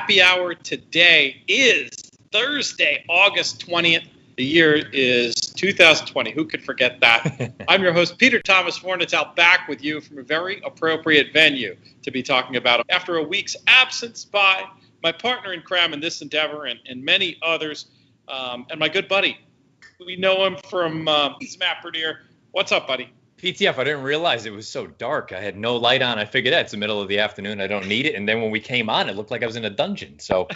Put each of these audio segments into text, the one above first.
Happy Hour today is Thursday, August 20th. The year is 2020. Who could forget that? I'm your host, Peter Thomas Fornatale, back with you from a very appropriate venue to be talking about. After a week's absence by my partner in crime in this endeavor and many others, and my good buddy. We know him from Matt Bernier. What's up, buddy? PTF, I didn't realize it was so dark. I had no light on. I figured that's the middle of the afternoon. I don't need it. And then when we came on, it looked like I was in a dungeon. So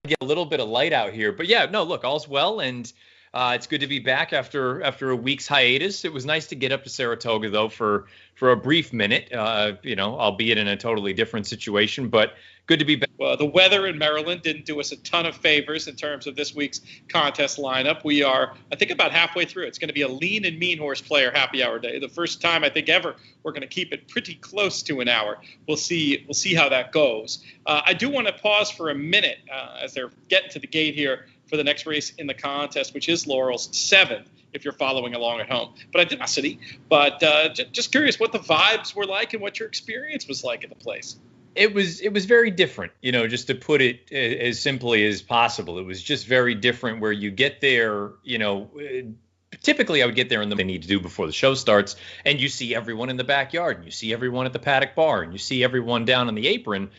get a little bit of light out here. But yeah, no, look, all's well. And it's good to be back after a week's hiatus. It was nice to get up to Saratoga, though, for a brief minute, albeit in a totally different situation. But good to be back. Well, the weather in Maryland didn't do us a ton of favors in terms of this week's contest lineup. We are, I think, about halfway through. It's going to be a lean and mean Horseplayer Happy Hour day. The first time, I think, ever we're going to keep it pretty close to an hour. We'll see how that goes. I do want to pause for a minute as they're getting to the gate here for the next race in the contest, which is Laurel's 7th, if you're following along at home. But I did not city. But just curious what the vibes were like and what your experience was like at the place. It was very different, just to put it as simply as possible. It was just very different where you get there, typically I would get there in the they need to do before the show starts, and you see everyone in the backyard, and you see everyone at the paddock bar, and you see everyone down on the apron.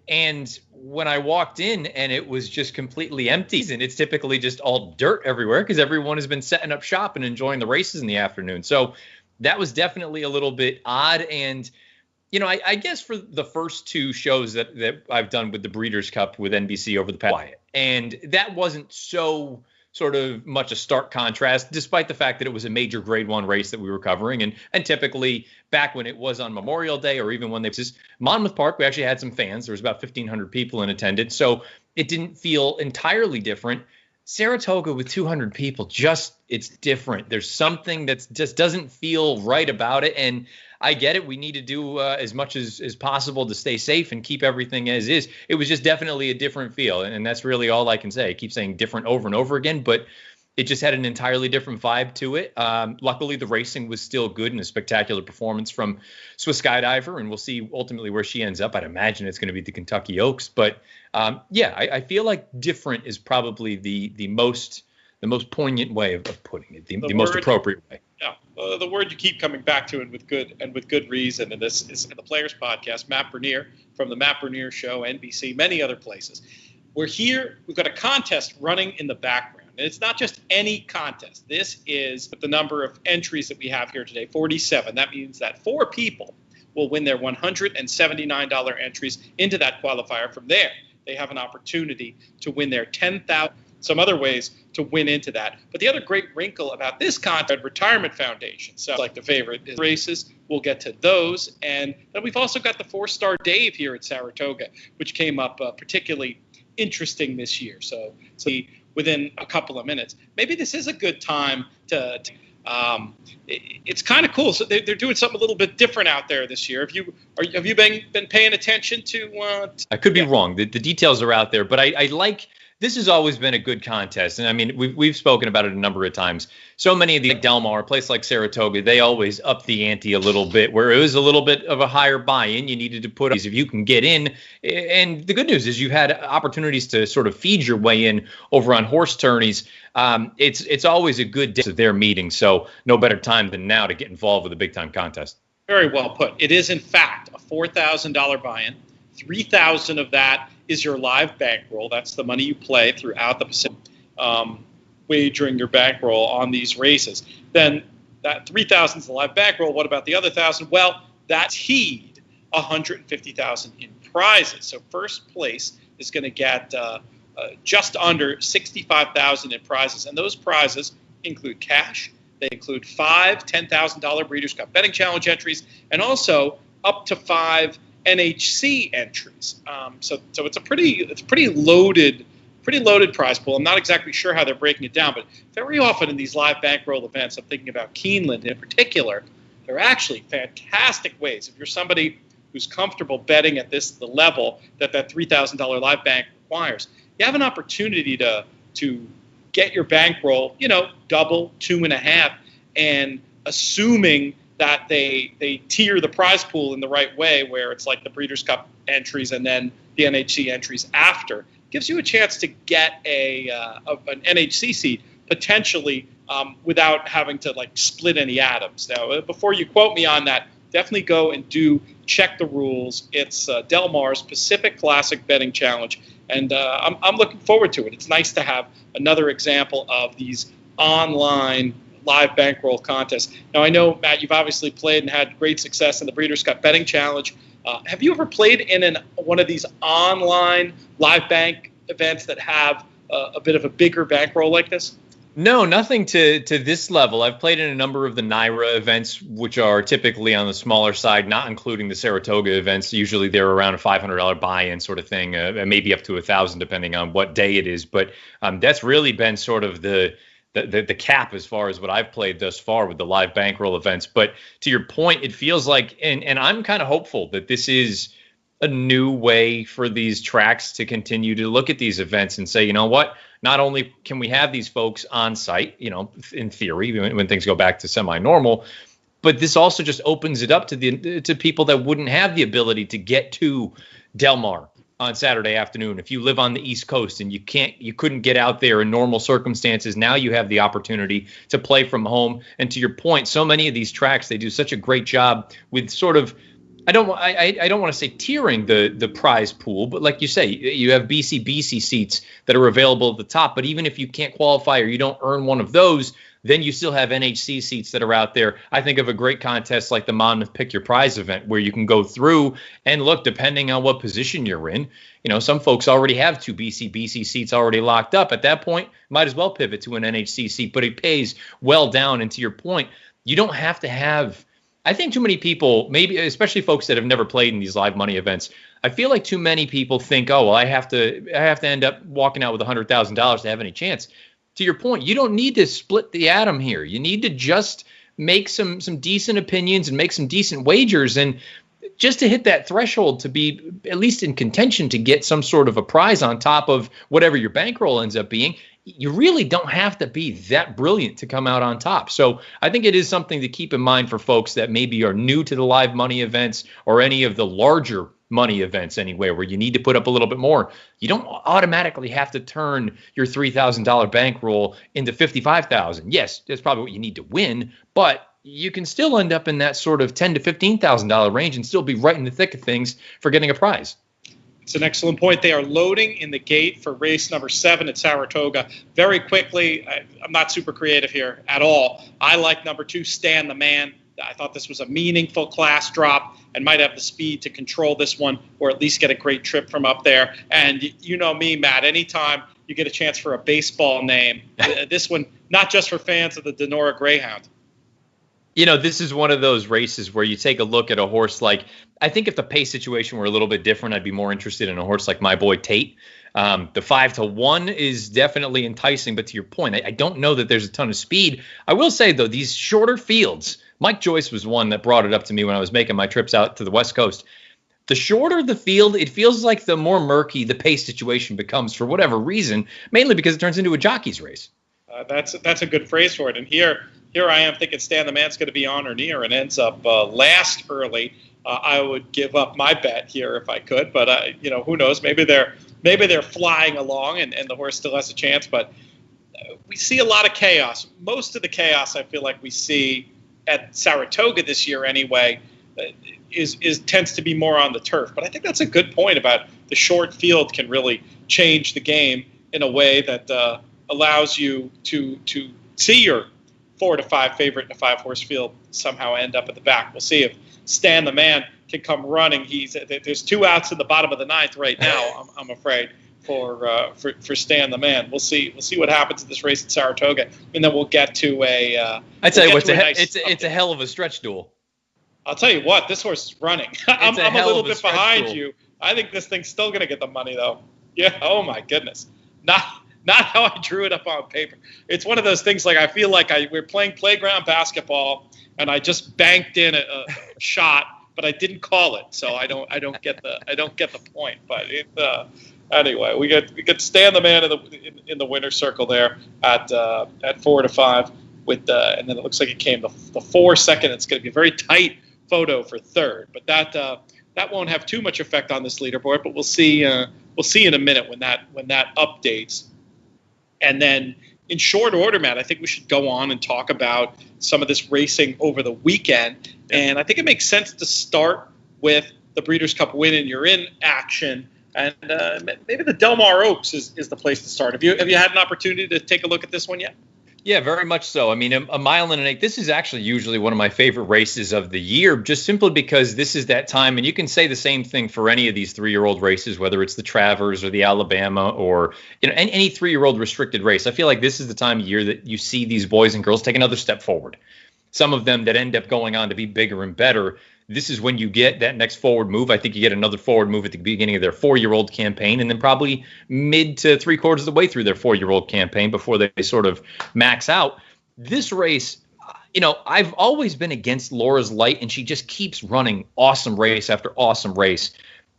And when I walked in and it was just completely empty, and it's typically just all dirt everywhere because everyone has been setting up shop and enjoying the races in the afternoon. So that was definitely a little bit odd. And I guess for the first two shows that I've done with the Breeders' Cup with NBC over the past, and that wasn't so sort of much a stark contrast, despite the fact that it was a major Grade 1 race that we were covering. And typically back when it was on Memorial Day or even when Monmouth Park, we actually had some fans. There was about 1,500 people in attendance. So it didn't feel entirely different. Saratoga with 200 people, it's different. There's something that just doesn't feel right about it. And I get it. We need to do as much as possible to stay safe and keep everything as is. It was just definitely a different feel. And that's really all I can say. I keep saying different over and over again, but it just had an entirely different vibe to it. Luckily, the racing was still good and a spectacular performance from Swiss Skydiver. And we'll see ultimately where she ends up. I'd imagine it's going to be the Kentucky Oaks. But I feel like different is probably the most poignant way of putting it, the most appropriate way. Yeah, the word you keep coming back to, and with good reason. And this is the Players Podcast. Matt Bernier from the Matt Bernier Show, NBC, many other places. We're here. We've got a contest running in the background, and it's not just any contest. This is the number of entries that we have here today, 47. That means that 4 people will win their $179 entries into that qualifier. From there, they have an opportunity to win their $10,000. Some other ways to win into that. But the other great wrinkle about this contest, Retirement Foundation. So like the favorite races, we'll get to those. And then we've also got the Fourstardave here at Saratoga, which came up particularly interesting this year. So within a couple of minutes, maybe this is a good time to it's kind of cool. So they're doing something a little bit different out there this year. Have you been paying attention to? I could be wrong. The details are out there, but I like. This has always been a good contest, and I mean we've spoken about it a number of times. So many of the Del Mar, a place like Saratoga, they always up the ante a little bit. Where it was a little bit of a higher buy-in, you needed to put if you can get in. And the good news is you had opportunities to sort of feed your way in over on horse tourneys. It's always a good day of their meeting, so no better time than now to get involved with a big time contest. Very well put. It is in fact a $4,000 buy-in. $3,000 of that is your live bankroll. That's the money you play throughout the Pacific, wagering your bankroll on these races. Then that $3,000 is the live bankroll. What about the other $1,000? Well, that's $150,000 in prizes. So first place is going to get just under $65,000 in prizes, and those prizes include cash. They include 5 $10,000 Breeders' Cup betting challenge entries, and also up to 5 NHC entries. So it's a pretty loaded prize pool. I'm not exactly sure how they're breaking it down, but very often in these live bankroll events, I'm thinking about Keeneland in particular, they're actually fantastic ways. If you're somebody who's comfortable betting at the level that $3,000 live bank requires, you have an opportunity to get your bankroll, double, 2.5, and assuming that they tier the prize pool in the right way, where it's like the Breeders' Cup entries and then the NHC entries after, gives you a chance to get an NHC seat potentially without having to like split any atoms. Now, before you quote me on that, definitely go and check the rules. It's Del Mar's Pacific Classic Betting Challenge, and I'm looking forward to it. It's nice to have another example of these online live bankroll contests. Now, I know, Matt, you've obviously played and had great success in the Breeders' Cup Betting Challenge. Have you ever played in one of these online live bank events that have a bit of a bigger bankroll like this? No, nothing to this level. I've played in a number of the NYRA events, which are typically on the smaller side, not including the Saratoga events. Usually they're around a $500 buy-in sort of thing, maybe up to $1,000 depending on what day it is. But that's really been sort of the cap as far as what I've played thus far with the live bankroll events. But to your point, it feels like, and I'm kind of hopeful that this is a new way for these tracks to continue to look at these events and say, you know what, not only can we have these folks on site, in theory, when things go back to semi-normal, but this also just opens it up to people that wouldn't have the ability to get to Del Mar on Saturday afternoon. If you live on the East Coast and you couldn't get out there in normal circumstances, now you have the opportunity to play from home. And to your point, so many of these tracks, they do such a great job with sort of, I don't want to say tiering the prize pool, but like you say, you have BC seats that are available at the top. But even if you can't qualify or you don't earn one of those, then you still have NHC seats that are out there. I think of a great contest like the Monmouth Pick Your Prize event where you can go through and look, depending on what position you're in. Some folks already have two BC seats already locked up. At that point, might as well pivot to an NHC seat, but it pays well down. And to your point, you don't have to have, I think too many people, maybe especially folks that have never played in these live money events, I feel like too many people think, oh, well, I have to end up walking out with $100,000 to have any chance. To your point, you don't need to split the atom here. You need to just make some decent opinions and make some decent wagers, and just to hit that threshold to be at least in contention to get some sort of a prize on top of whatever your bankroll ends up being. You really don't have to be that brilliant to come out on top. So I think it is something to keep in mind for folks that maybe are new to the live money events or any of the larger money events anyway, where you need to put up a little bit more. You don't automatically have to turn your $3,000 bankroll into $55,000. Yes, that's probably what you need to win, but you can still end up in that sort of $10,000 to $15,000 range and still be right in the thick of things for getting a prize. It's an excellent point. They are loading in the gate for race number 7 at Saratoga. Very quickly, I'm not super creative here at all. I like number 2, Stan the Man. I thought this was a meaningful class drop and might have the speed to control this one or at least get a great trip from up there. And you know me, Matt, anytime you get a chance for a baseball name, this one, not just for fans of the Denora Greyhound. This is one of those races where you take a look at a horse like, I think if the pace situation were a little bit different, I'd be more interested in a horse like My Boy Tate. The 5-1 is definitely enticing, but to your point, I don't know that there's a ton of speed. I will say, though, these shorter fields, Mike Joyce was one that brought it up to me when I was making my trips out to the West Coast. The shorter the field, it feels like the more murky the pace situation becomes for whatever reason, mainly because it turns into a jockey's race. That's a good phrase for it. And here I am thinking Stan the Man's going to be on or near and ends up last early. I would give up my bet here if I could, but who knows? Maybe they're flying along and the horse still has a chance. But we see a lot of chaos. Most of the chaos I feel like we see at Saratoga this year anyway tends to be more on the turf. But I think that's a good point about the short field can really change the game in a way that allows you to see your 4 to 5 favorite in a 5-horse field somehow end up at the back. We'll see if Stan the Man can come running. There's 2 outs in the bottom of the 9th right now, I'm afraid, for Stan the Man. We'll see what happens in this race at Saratoga, and then we'll get to a. I tell you what, it's a hell of a stretch duel. I'll tell you what, this horse is running. I'm a little bit behind you. I think this thing's still going to get the money though. Yeah. Oh my goodness. Not how I drew it up on paper. It's one of those things like I feel like we're playing playground basketball and I just banked in a shot, but I didn't call it, so I don't get the point. But anyway, we get Stan the Man in the winner's circle there at 4 to 5 with and then it looks like it came the 4 second. It's going to be a very tight photo for third, but that won't have too much effect on this leaderboard, but we'll see. We'll see in a minute when that updates. And then in short order, Matt, I think we should go on and talk about some of this racing over the weekend. And I think it makes sense to start with the Breeders' Cup win, and you're in action. And maybe the Del Mar Oaks is the place to start. Have you had an opportunity to take a look at this one yet? Yeah, very much so. I mean, a mile and an eighth, this is actually usually one of my favorite races of the year, just simply because this is that time. And you can say the same thing for any of these 3-year-old races, whether it's the Travers or the Alabama or any 3-year-old restricted race. I feel like this is the time of year that you see these boys and girls take another step forward. Some of them that end up going on to be bigger and better. This is when you get that next forward move. I think you get another forward move at the beginning of their 4-year-old campaign, and then probably mid to 3/4 of the way through their 4-year-old campaign before they sort of max out. This race, I've always been against Laura's Light, and she just keeps running awesome race after awesome race.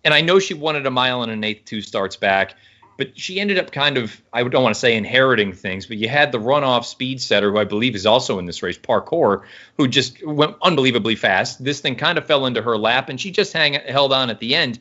And I know she wanted a mile and an eighth 2 starts back, but she ended up kind of, I don't want to say inheriting things, but you had the runoff speed setter, who I believe is also in this race, Parkour, who just went unbelievably fast. This thing kind of fell into her lap, and she just held on at the end.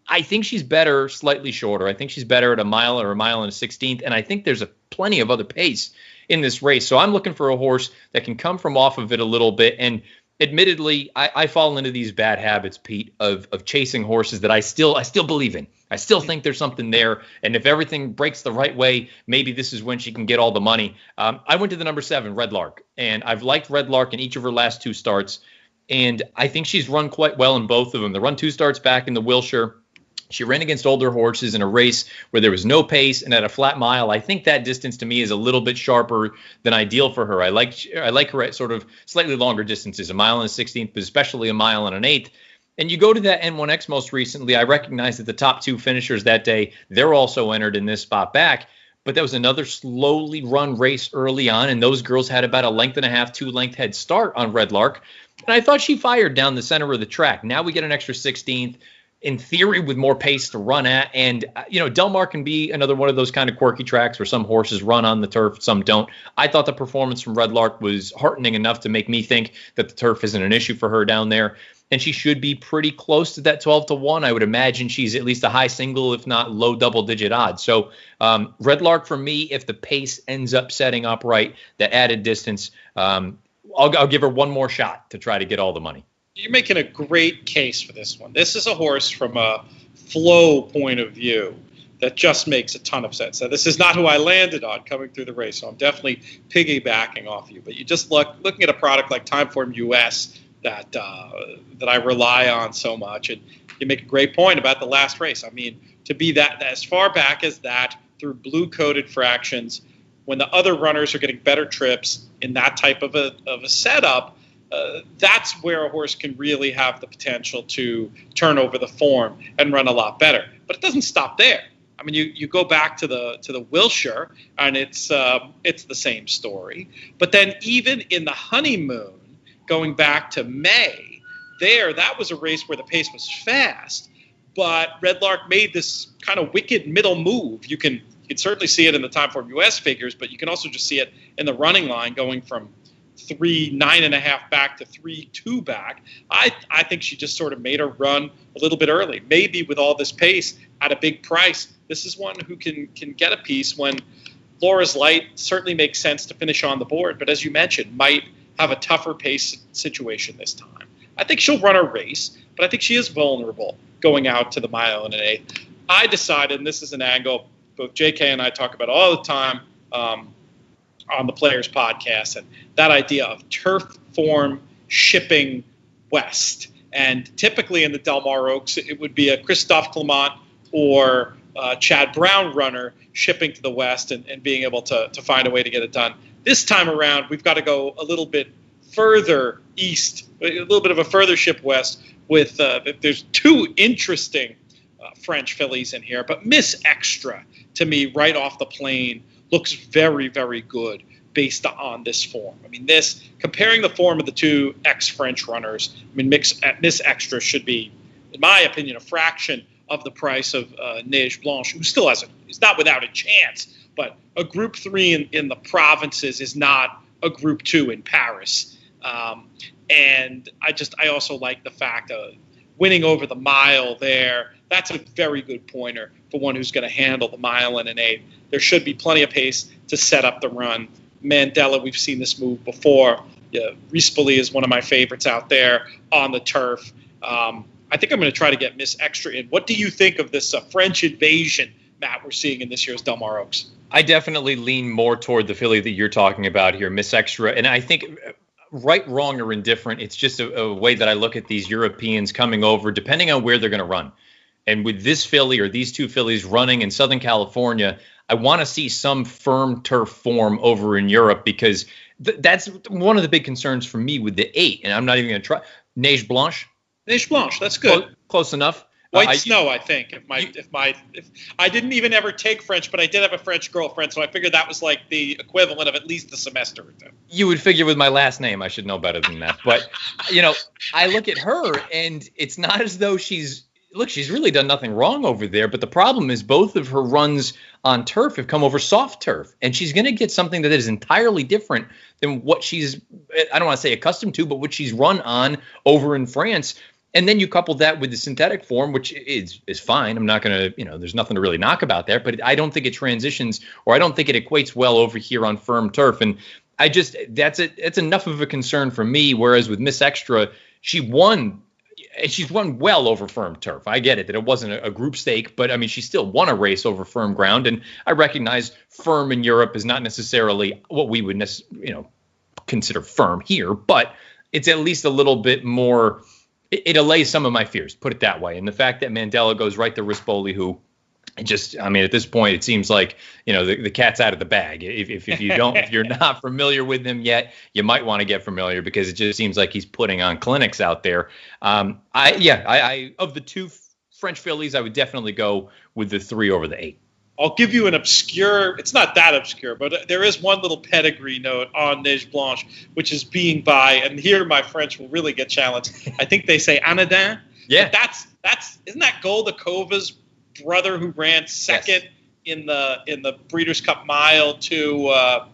I think she's better slightly shorter. I think she's better at a mile or a mile and a 16th, and I think there's plenty of other pace in this race. So I'm looking for a horse that can come from off of it a little bit. And admittedly, I fall into these bad habits, Pete, of chasing horses that I still believe in. I still think there's something there. And if everything breaks the right way, maybe this is when she can get all the money. I went to the number 7, Red Lark, and I've liked Red Lark in each of her last 2 starts. And I think she's run quite well in both of them. The run 2 starts back in the Wilshire. She ran against older horses in a race where there was no pace and at a flat mile. I think that distance to me is a little bit sharper than ideal for her. I like her at sort of slightly longer distances, a mile and a 16th, but especially a mile and an eighth. And you go to that N1X most recently, I recognize that the top 2 finishers that day, they're also entered in this spot back. But that was another slowly run race early on, and those girls had about a length and a half, 2-length head start on Red Lark. And I thought she fired down the center of the track. Now we get an extra 16th. In theory, with more pace to run at. And, Del Mar can be another one of those kind of quirky tracks where some horses run on the turf, some don't. I thought the performance from Red Lark was heartening enough to make me think that the turf isn't an issue for her down there. And she should be pretty close to that 12-1. I would imagine she's at least a high single, if not low double-digit odds. So Red Lark for me, if the pace ends up setting up right, that added distance, I'll give her one more shot to try to get all the money. You're making a great case for this one. This is a horse from a flow point of view that just makes a ton of sense. Now, this is not who I landed on coming through the race, so I'm definitely piggybacking off you. But you just looking at a product like Timeform US that I rely on so much, and you make a great point about the last race. I mean, to be that as far back as that through blue-coded fractions, when the other runners are getting better trips in that type of a setup, that's where a horse can really have the potential to turn over the form and run a lot better. But it doesn't stop there. I mean, you go back to the Wilshire, and it's the same story. But then even in the honeymoon, going back to May, that was a race where the pace was fast, but Red Lark made this kind of wicked middle move. You can certainly see it in the Timeform US figures, but you can also just see it in the running line going from 3.9.5 back to 3.2 back. I think she just sort of made her run a little bit early. Maybe with all this pace at a big price, this is one who can get a piece when Laura's Light certainly makes sense to finish on the board, but as you mentioned, might have a tougher pace situation this time. I think she'll run a race, but I think she is vulnerable going out to the mile and an eighth. I decided, and this is an angle both JK and I talk about all the time, on the Players podcast, and that idea of turf form shipping west. And typically in the Del Mar Oaks, it would be a Christophe Clement or Chad Brown runner shipping to the west and being able to find a way to get it done. This time around, we've got to go a little bit further east, a little bit of a further ship west with there's 2 interesting French fillies in here, but Miss Extra, to me, right off the plane, looks very, very good based on this form. I mean, comparing the form of the 2 ex-French runners, I mean, Miss Extra should be, in my opinion, a fraction of the price of Neige Blanche, who still is not without a chance, but a Group 3 in the provinces is not a Group 2 in Paris. And I also like the fact winning over the mile there. That's a very good pointer for one who's going to handle the mile and an eighth. There should be plenty of pace to set up the run. Mandela, we've seen this move before. Rispoli is one of my favorites out there on the turf. I think I'm going to try to get Miss Extra in. What do you think of this French invasion, Matt, we're seeing in this year's Del Mar Oaks? I definitely lean more toward the filly that you're talking about here, Miss Extra. And I think right, wrong, or indifferent, it's just a way that I look at these Europeans coming over, depending on where they're going to run. And with this filly or these two fillies running in Southern California, I want to see some firm turf form over in Europe, because that's one of the big concerns for me with the 8. And I'm not even going to try. Neige Blanche. Neige Blanche, that's good. Close enough. White Snow, I think. If I didn't even ever take French, but I did have a French girlfriend, so I figured that was like the equivalent of at least a semester or two. You would figure with my last name, I should know better than that. But, I look at her, and it's not as though she's really done nothing wrong over there. But the problem is both of her runs on turf have come over soft turf, and she's going to get something that is entirely different than what she's, I don't want to say accustomed to, but what she's run on over in France. And then you couple that with the synthetic form, which is fine. I'm not going to, there's nothing to really knock about there, but I don't think it transitions, or I don't think it equates well over here on firm turf. And that's enough of a concern for me. Whereas with Miss Extra, she won, and she's won well over firm turf. I get it that it wasn't a group stake, but I mean, she still won a race over firm ground. And I recognize firm in Europe is not necessarily what we would, consider firm here, but it's at least a little bit more. It allays some of my fears, put it that way. And the fact that Mandela goes right to Rispoli, who at this point, it seems like, the cat's out of the bag. If you're not familiar with him yet, you might want to get familiar, because it just seems like he's putting on clinics out there. I of the two French fillies, I would definitely go with the 3 over the 8. I'll give you an obscure, it's not that obscure, but there is one little pedigree note on Neige Blanche, which is being by, and here my French will really get challenged. I think they say Anadin. Yeah. But isn't that Goldakova's brother who ran second in the Breeders' Cup Mile to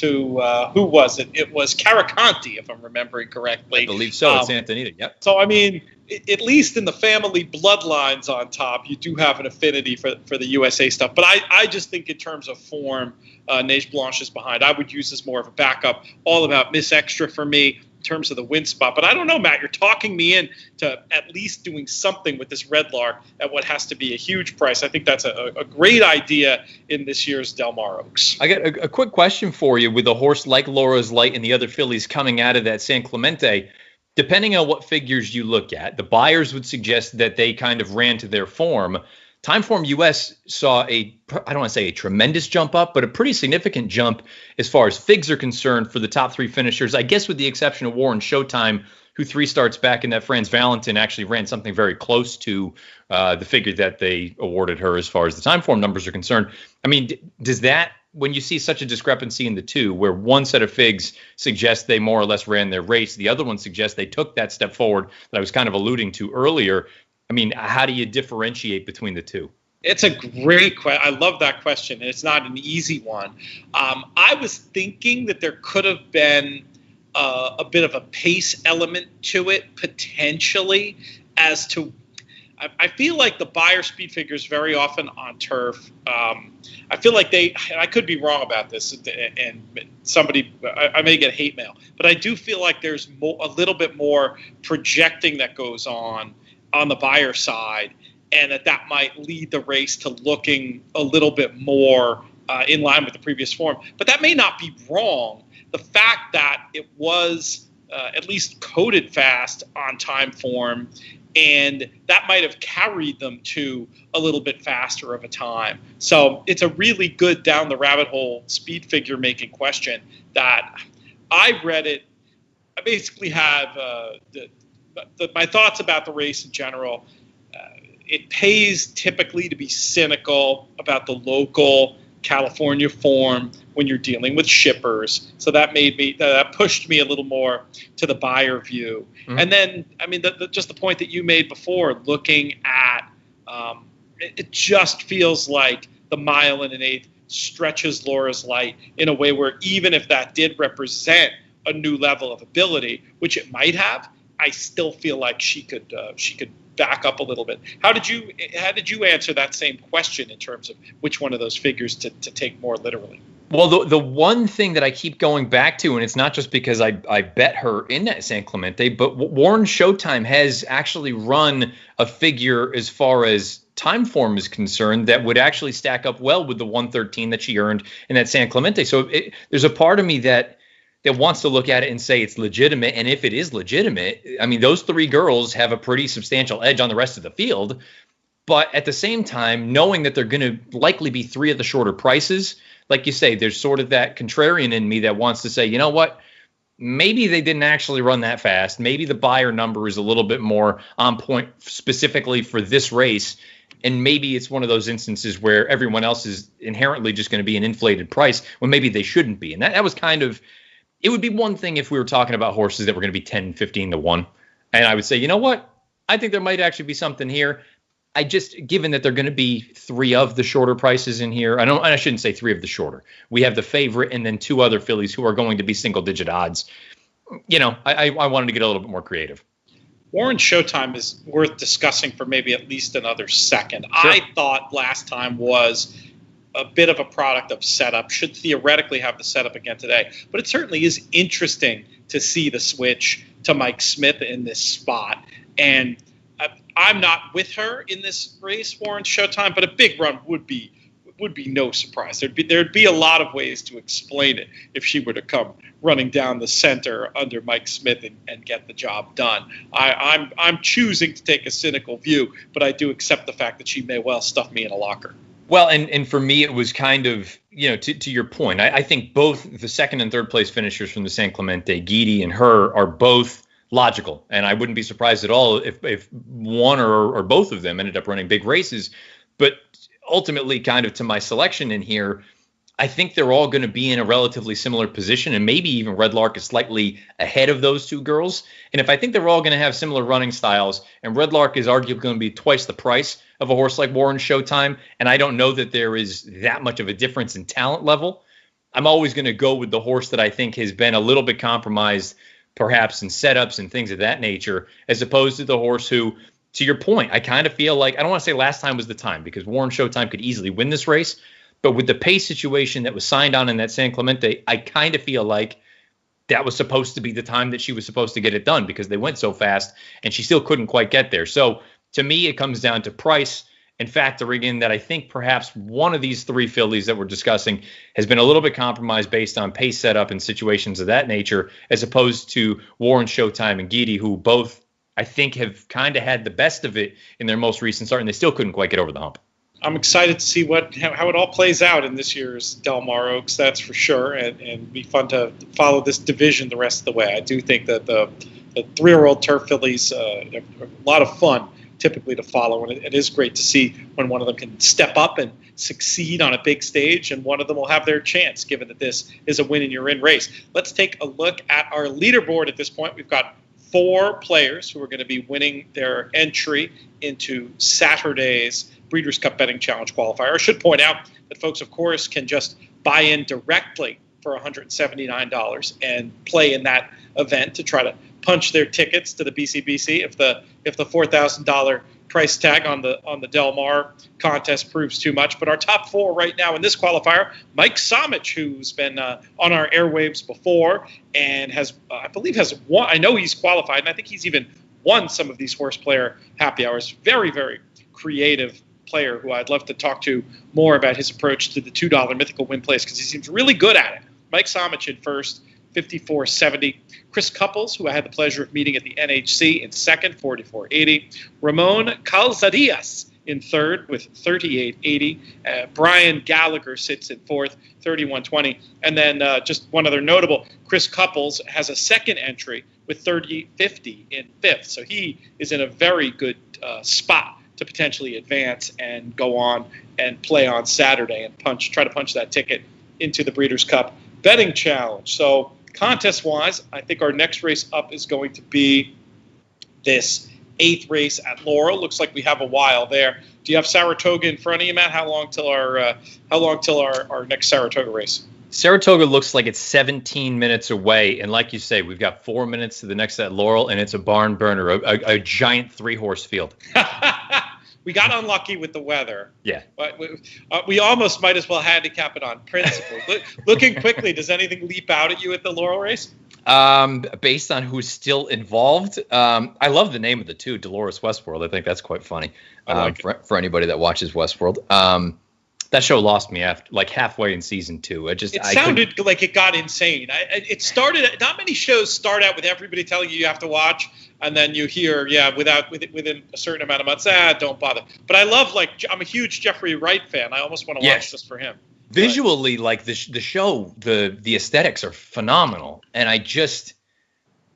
who was it? It was Caraconti, if I'm remembering correctly. I believe so. It's Antonita. Yep. So, I mean, at least in the family bloodlines on top, you do have an affinity for the USA stuff. But I just think in terms of form, Neige Blanche is behind. I would use this more of a backup. All about Miss Extra for me in terms of the win spot. But I don't know, Matt. You're talking me in to at least doing something with this Red Lark at what has to be a huge price. I think that's a great idea in this year's Del Mar Oaks. I got a quick question for you. With a horse like Laura's Light and the other fillies coming out of that San Clemente, depending on what figures you look at, the buyers would suggest that they kind of ran to their form. Timeform US saw I don't want to say a tremendous jump up, but a pretty significant jump as far as figs are concerned for the top 3 finishers, I guess with the exception of Warren Showtime, who 3 starts back in that Franz Valentin actually ran something very close to the figure that they awarded her as far as the Timeform numbers are concerned. I mean, does that, when you see such a discrepancy in the two, where one set of figs suggests they more or less ran their race, the other one suggests they took that step forward that I was kind of alluding to earlier, I mean, how do you differentiate between the two? It's a great question. I love that question, and it's not an easy one. I was thinking that there could have been a bit of a pace element to it, potentially, as to I feel like the buyer speed figures very often on turf. I feel like and I could be wrong about this, and somebody, I may get hate mail, but I do feel like there's a little bit more projecting that goes on the buyer side, and that might lead the race to looking a little bit more in line with the previous form. But that may not be wrong. The fact that it was at least coded fast on time form, and that might have carried them to a little bit faster of a time. So it's a really good down the rabbit hole speed figure making question that I read it. I basically have my thoughts about the race in general. It pays typically to be cynical about the local California form when you're dealing with shippers. So that pushed me a little more to the buyer view. Mm-hmm. And then, I mean, just the point that you made before, looking at, it just feels like the mile and an eighth stretches Laura's Light in a way where even if that did represent a new level of ability, which it might have, I still feel like she could back up a little bit. How did you answer that same question in terms of which one of those figures to take more literally? Well, the one thing that I keep going back to, and it's not just because I bet her in that San Clemente, but Warren Showtime has actually run a figure as far as time form is concerned that would actually stack up well with the 113 that she earned in that San Clemente. So there's a part of me that wants to look at it and say it's legitimate. And if it is legitimate, I mean, those three girls have a pretty substantial edge on the rest of the field. But at the same time, knowing that they're going to likely be three of the shorter prices, like you say, there's sort of that contrarian in me that wants to say, you know what, maybe they didn't actually run that fast. Maybe the buyer number is a little bit more on point specifically for this race. And maybe it's one of those instances where everyone else is inherently just going to be an inflated price when maybe they shouldn't be. And that was kind of, it would be one thing if we were talking about horses that were going to be 10, 15 to 1. And I would say, you know what, I think there might actually be something here. I just, given that they're going to be three of the shorter prices in here, I shouldn't say three of the shorter. We have the favorite and then two other fillies who are going to be single digit odds. You know, I wanted to get a little bit more creative. Warren Showtime is worth discussing for maybe at least another second. Sure. I thought last time was a bit of a product of setup, should theoretically have the setup again today. But it certainly is interesting to see the switch to Mike Smith in this spot. And I'm not with her in this race, Warren Showtime, but a big run would be no surprise. There'd be a lot of ways to explain it if she were to come running down the center under Mike Smith and get the job done. I'm choosing to take a cynical view, but I do accept the fact that she may well stuff me in a locker. Well, and for me, it was kind of, you know, to your point, I think both the second and third place finishers from the San Clemente, Guidi and her, are both logical. And I wouldn't be surprised at all if one or both of them ended up running big races. But ultimately, kind of to my selection in here, I think they're all going to be in a relatively similar position, and maybe even Red Lark is slightly ahead of those two girls. And if I think they're all going to have similar running styles, and Red Lark is arguably going to be twice the price of a horse like Warren Showtime, and I don't know that there is that much of a difference in talent level, I'm always going to go with the horse that I think has been a little bit compromised, perhaps in setups and things of that nature, as opposed to the horse who, to your point, I kind of feel like, I don't want to say last time was the time, because Warren Showtime could easily win this race, but with the pace situation that was signed on in that San Clemente, I kind of feel like that was supposed to be the time that she was supposed to get it done, because they went so fast and she still couldn't quite get there. So to me, it comes down to price and factoring in that I think perhaps one of these three fillies that we're discussing has been a little bit compromised based on pace setup and situations of that nature, as opposed to Warren Showtime and Guidi, who both I think have kind of had the best of it in their most recent start, and they still couldn't quite get over the hump. I'm excited to see how it all plays out in this year's Del Mar Oaks, that's for sure, and be fun to follow this division the rest of the way. I do think that the 3-year-old turf fillies are a lot of fun typically to follow, and it is great to see when one of them can step up and succeed on a big stage, and one of them will have their chance, given that this is a win-and-you're-in race. Let's take a look at our leaderboard at this point. We've got 4 players who are going to be winning their entry into Saturday's Breeders' Cup Betting Challenge qualifier. I should point out that folks, of course, can just buy in directly for $179 and play in that event to try to punch their tickets to the BCBC if the $4,000 price tag on the Del Mar contest proves too much. But our top 4 right now in this qualifier: Mike Somich, who's been on our airwaves before and has won. I know he's qualified, and I think he's even won some of these Horseplayer Happy Hours. Very, very creative player who I'd love to talk to more about his approach to the $2 mythical win place, because he seems really good at it. Mike Somich in first, 54.70. Chris Couples, who I had the pleasure of meeting at the NHC, in second, 44.80. Ramon Calzadillas in third with 38.80. Brian Gallagher sits in fourth, 31.20. And then just one other notable, Chris Couples has a second entry with 30.50 in fifth. So he is in a very good spot to potentially advance and go on and play on Saturday and try to punch that ticket into the Breeders' Cup Betting Challenge. So contest-wise, I think our next race up is going to be this 8th race at Laurel. Looks like we have a while there. Do you have Saratoga in front of you, Matt? How long till our next Saratoga race? Saratoga looks like it's 17 minutes away, and like you say, we've got 4 minutes to the next at Laurel, and it's a barn burner, a giant 3-horse field. We got unlucky with the weather. Yeah. But we almost might as well handicap it on principle. Looking quickly, does anything leap out at you at the Laurel race? Based on who's still involved, I love the name of the two, Dolores Westworld. I think that's quite funny for anybody that watches Westworld. That show lost me after like halfway in season 2. It sounded like it got insane. It started. Not many shows start out with everybody telling you have to watch, and then you hear, within a certain amount of months, don't bother. But I love, I'm a huge Jeffrey Wright fan. I almost want to watch just for him. Visually, like the show, the aesthetics are phenomenal, and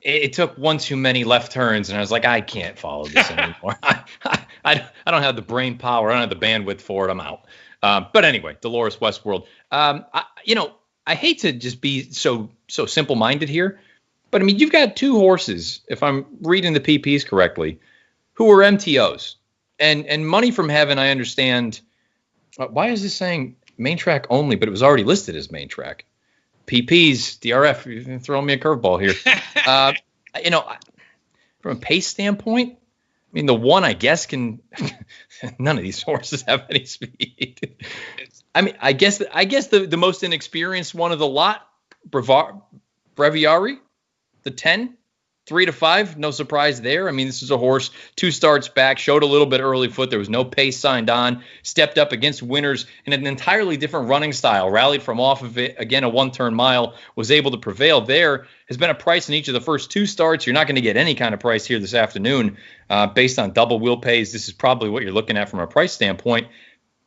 it took one too many left turns, and I was like, I can't follow this anymore. I don't have the brain power. I don't have the bandwidth for it. I'm out. But anyway, Dolores Westworld. I hate to just be so simple-minded here, but I mean, you've got 2 horses, if I'm reading the PPs correctly, who are MTOs, and Money from Heaven. I understand. Why is this saying main track only? But it was already listed as main track. PPs, DRF. You're throwing me a curveball here. From a pace standpoint, I mean, the one, I guess, can. None of these horses have any speed. I mean, I guess the most inexperienced one of the lot, Breviary, the 10, 3 to 5. No surprise there. I mean, this is a horse 2 starts back, showed a little bit early foot. There was no pace signed on. Stepped up against winners in an entirely different running style. Rallied from off of it again, a 1-turn mile. Was able to prevail there. Has been a price in each of the first 2 starts. You're not going to get any kind of price here this afternoon based on double wheel pays. This is probably what you're looking at from a price standpoint.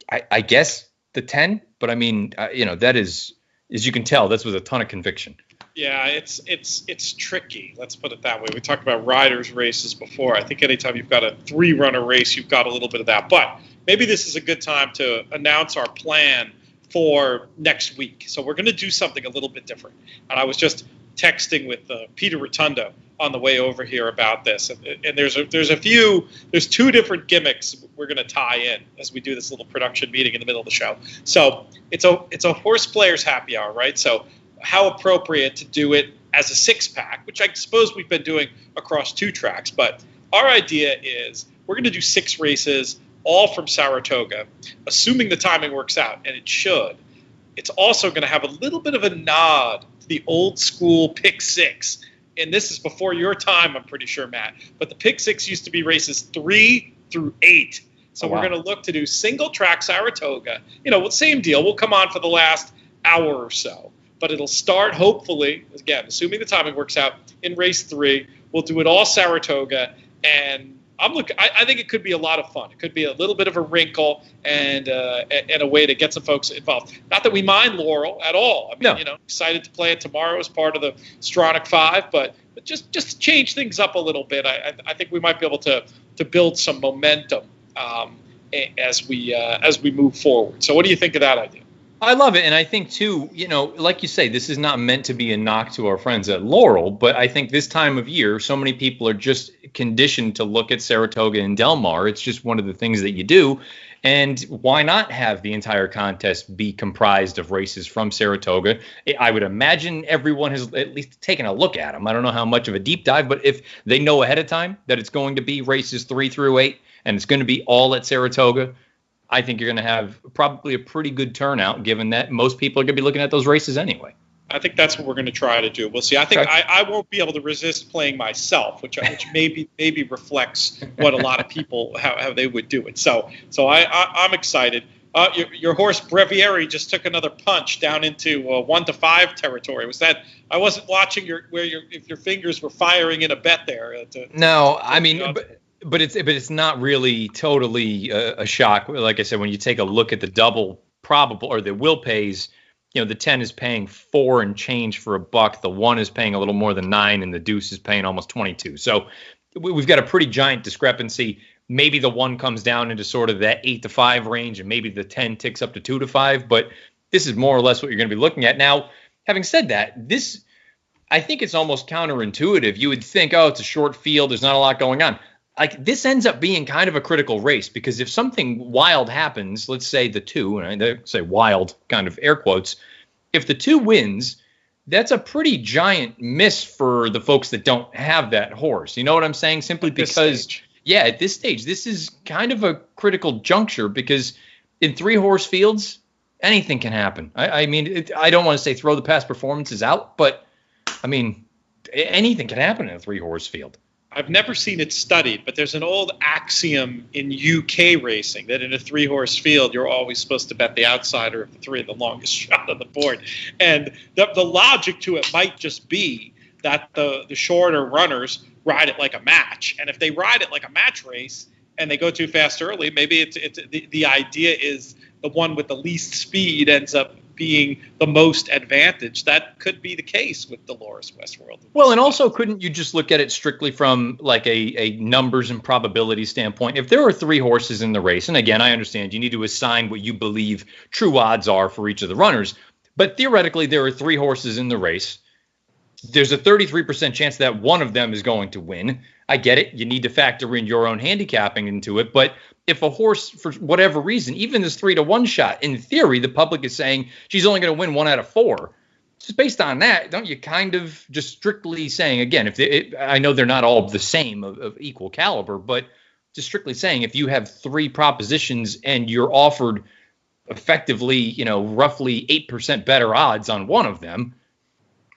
I guess the 10, but I mean, that is, as you can tell, that's with a ton of conviction. Yeah, it's tricky. Let's put it that way. We talked about riders races before. I think anytime you've got a 3-runner race, you've got a little bit of that. But maybe this is a good time to announce our plan for next week. So we're going to do something a little bit different. And I was just texting with Peter Rotundo on the way over here about this. And there's 2 different gimmicks we're going to tie in as we do this little production meeting in the middle of the show. So it's a Horseplayers Happy Hour, right? So how appropriate to do it as a 6-pack, which I suppose we've been doing across 2 tracks. But our idea is we're going to do 6 races, all from Saratoga, assuming the timing works out, and it should. It's also going to have a little bit of a nod to the old school pick 6. And this is before your time, I'm pretty sure, Matt. But the pick 6 used to be races 3 through 8. So we're going to look to do single track Saratoga. Same deal. We'll come on for the last hour or so. But it'll start, hopefully, again, assuming the timing works out, in race 3. We'll do it all Saratoga, and I think it could be a lot of fun. It could be a little bit of a wrinkle and a way to get some folks involved. Not that we mind Laurel at all. I mean, excited to play it tomorrow as part of the Stronach 5, but just to change things up a little bit, I think we might be able to build some momentum as we move forward. So what do you think of that idea? I love it. And I think, too, like you say, this is not meant to be a knock to our friends at Laurel, but I think this time of year, so many people are just conditioned to look at Saratoga and Del Mar. It's just one of the things that you do. And why not have the entire contest be comprised of races from Saratoga? I would imagine everyone has at least taken a look at them. I don't know how much of a deep dive, but if they know ahead of time that it's going to be races 3 through 8 and it's going to be all at Saratoga, I think you're going to have probably a pretty good turnout, given that most people are going to be looking at those races anyway. I think that's what we're going to try to do. We'll see. I think I won't be able to resist playing myself, which maybe reflects what a lot of people how they would do it. So I'm excited. Your horse Breviary just took another punch down into 1 to 5 territory. Was that? I wasn't watching if your fingers were firing in a bet there. No, I mean. But it's not really totally a shock. Like I said, when you take a look at the double probable or the will pays, the 10 is paying 4 and change for $1. The 1 is paying a little more than 9, and the deuce is paying almost 22. So we've got a pretty giant discrepancy. Maybe the 1 comes down into sort of that 8 to 5 range, and maybe the 10 ticks up to 2 to 5. But this is more or less what you're going to be looking at. Now, having said that, I think it's almost counterintuitive. You would think, it's a short field. There's not a lot going on. Like, this ends up being kind of a critical race, because if something wild happens, let's say the 2, and I say wild kind of air quotes, if the 2 wins, that's a pretty giant miss for the folks that don't have that horse. You know what I'm saying? Simply because, at this stage, this is kind of a critical juncture because in 3-horse fields, anything can happen. I mean, I don't want to say throw the past performances out, but I mean, anything can happen in a 3-horse field. I've never seen it studied, but there's an old axiom in UK racing that in a 3-horse field, you're always supposed to bet the outsider of the 3 of the longest shot on the board. And the logic to it might just be that the shorter runners ride it like a match. And if they ride it like a match race and they go too fast early, maybe it's the idea is the one with the least speed ends up being the most advantage. That could be the case with Dolores Westworld. Well, and also couldn't you just look at it strictly from like a numbers and probability standpoint? If there are 3 horses in the race, and again, I understand you need to assign what you believe true odds are for each of the runners, but theoretically there are 3 horses in the race. There's a 33% chance that one of them is going to win. I get it. You need to factor in your own handicapping into it. But if a horse, for whatever reason, even this 3-to-1 shot, in theory, the public is saying she's only going to win 1 out of 4. Just based on that, don't you kind of just strictly saying, again, I know they're not all the same of equal caliber, but just strictly saying if you have 3 propositions and you're offered effectively, roughly 8% better odds on one of them,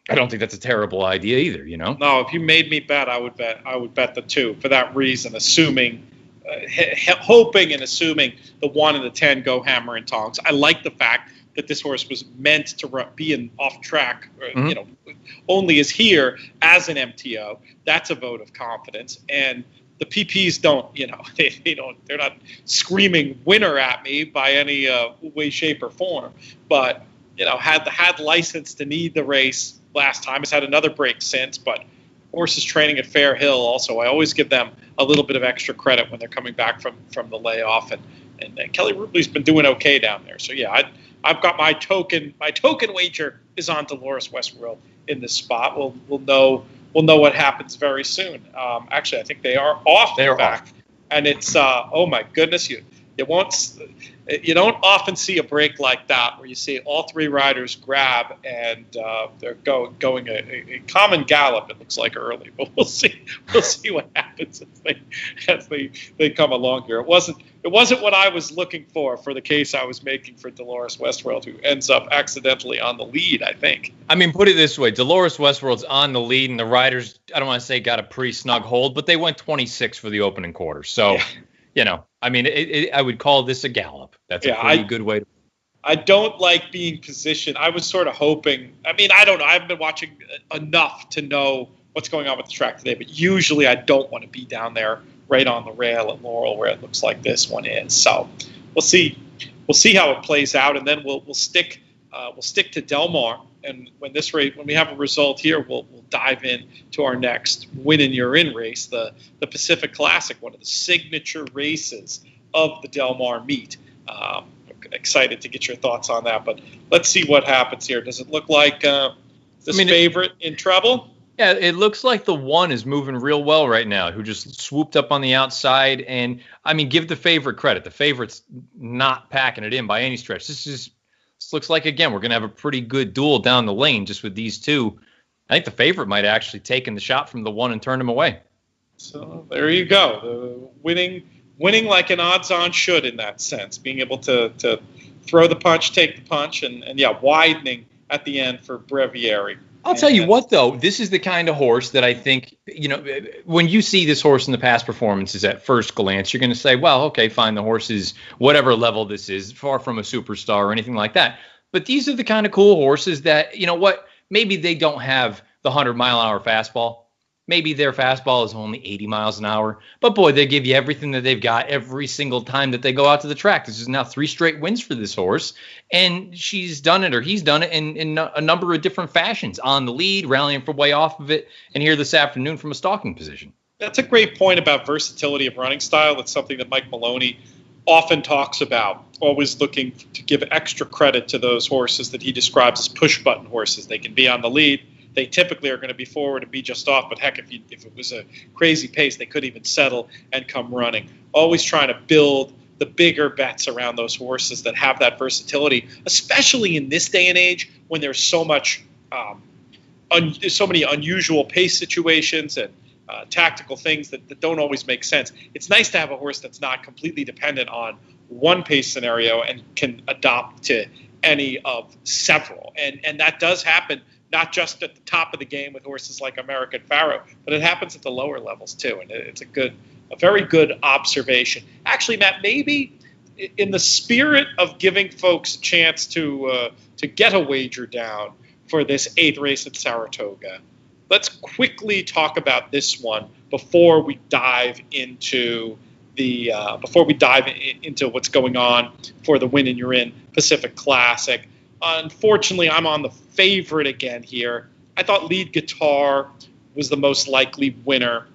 I don't think that's a terrible idea either, No, if you made me bet, I would bet the 2 for that reason, hoping and assuming the 1 and the 10 go hammer and tongs. I like the fact that this horse was meant to be an off track, only is here as an MTO. That's a vote of confidence. And the PPs don't, they're not screaming winner at me by any way, shape, or form. But had license to need the race last time. Has had another break since, but horses training at Fair Hill also. I always give them a little bit of extra credit when they're coming back from the layoff, and Kelly Rubley's been doing okay down there. So yeah, I've got my token wager is on Dolores Westworld in this spot. We'll know what happens very soon. Actually, I think they are off. They are off, and it's oh my goodness, you don't often see a break like that where you see all 3 riders grab and they're going a common gallop. It looks like early, but we'll see what happens as they come along here. It wasn't what I was looking for the case I was making for Dolores Westworld, who ends up accidentally on the lead, I think. I mean, put it this way: Dolores Westworld's on the lead, and the riders, I don't want to say got a pretty snug hold, but they went 26 for the opening quarter. So. Yeah. I mean, I would call this a gallop. That's a pretty good way to. I don't like being positioned. I was sort of hoping. I mean, I don't know. I haven't been watching enough to know what's going on with the track today, but usually I don't want to be down there right on the rail at Laurel where it looks like this one is. So we'll see how it plays out, and then we'll stick to Del Mar. And when we have a result here, we'll dive in to our next win and you're in race, the Pacific Classic, one of the signature races of the Del Mar meet. Excited to get your thoughts on that, but let's see what happens here. Does it look like favorite in trouble? Yeah, it looks like the 1 is moving real well right now, who just swooped up on the outside. And, I mean, give the favorite credit. The favorite's not packing it in by any stretch. This looks like, again, we're going to have a pretty good duel down the lane just with these 2. I think the favorite might have actually taken the shot from the 1 and turned him away. So there you go. Winning like an odds-on should in that sense, being able to throw the punch, take the punch, and widening at the end for Breviary. I'll tell you what, though, this is the kind of horse that I think, when you see this horse in the past performances at first glance, you're going to say, well, okay, fine, the horse is whatever level this is, far from a superstar or anything like that. But these are the kind of cool horses that, maybe they don't have the 100-mile-an-hour fastball. Maybe their fastball is only 80 miles an hour. But, boy, they give you everything that they've got every single time that they go out to the track. This is now 3 straight wins for this horse. And she's done it, or he's done it, in a number of different fashions. On the lead, rallying from way off of it, and here this afternoon from a stalking position. That's a great point about versatility of running style. It's something that Mike Maloney often talks about, always looking to give extra credit to those horses that he describes as push-button horses. They can be on the lead. They typically are going to be forward and be just off, but heck, if it was a crazy pace, they could even settle and come running. Always trying to build the bigger bets around those horses that have that versatility, especially in this day and age when there's so much, so many unusual pace situations and tactical things that don't always make sense. It's nice to have a horse that's not completely dependent on one pace scenario and can adopt to any of several. And that does happen not just at the top of the game with horses like American Pharaoh, but it happens at the lower levels too. And it's a very good observation. Actually, Matt, maybe in the spirit of giving folks a chance to get a wager down for this 8th race at Saratoga, let's quickly talk about this one before we dive into what's going on for the Win and You're In Pacific Classic. Unfortunately, I'm on the favorite again here. I thought Lead Guitar was the most likely winner.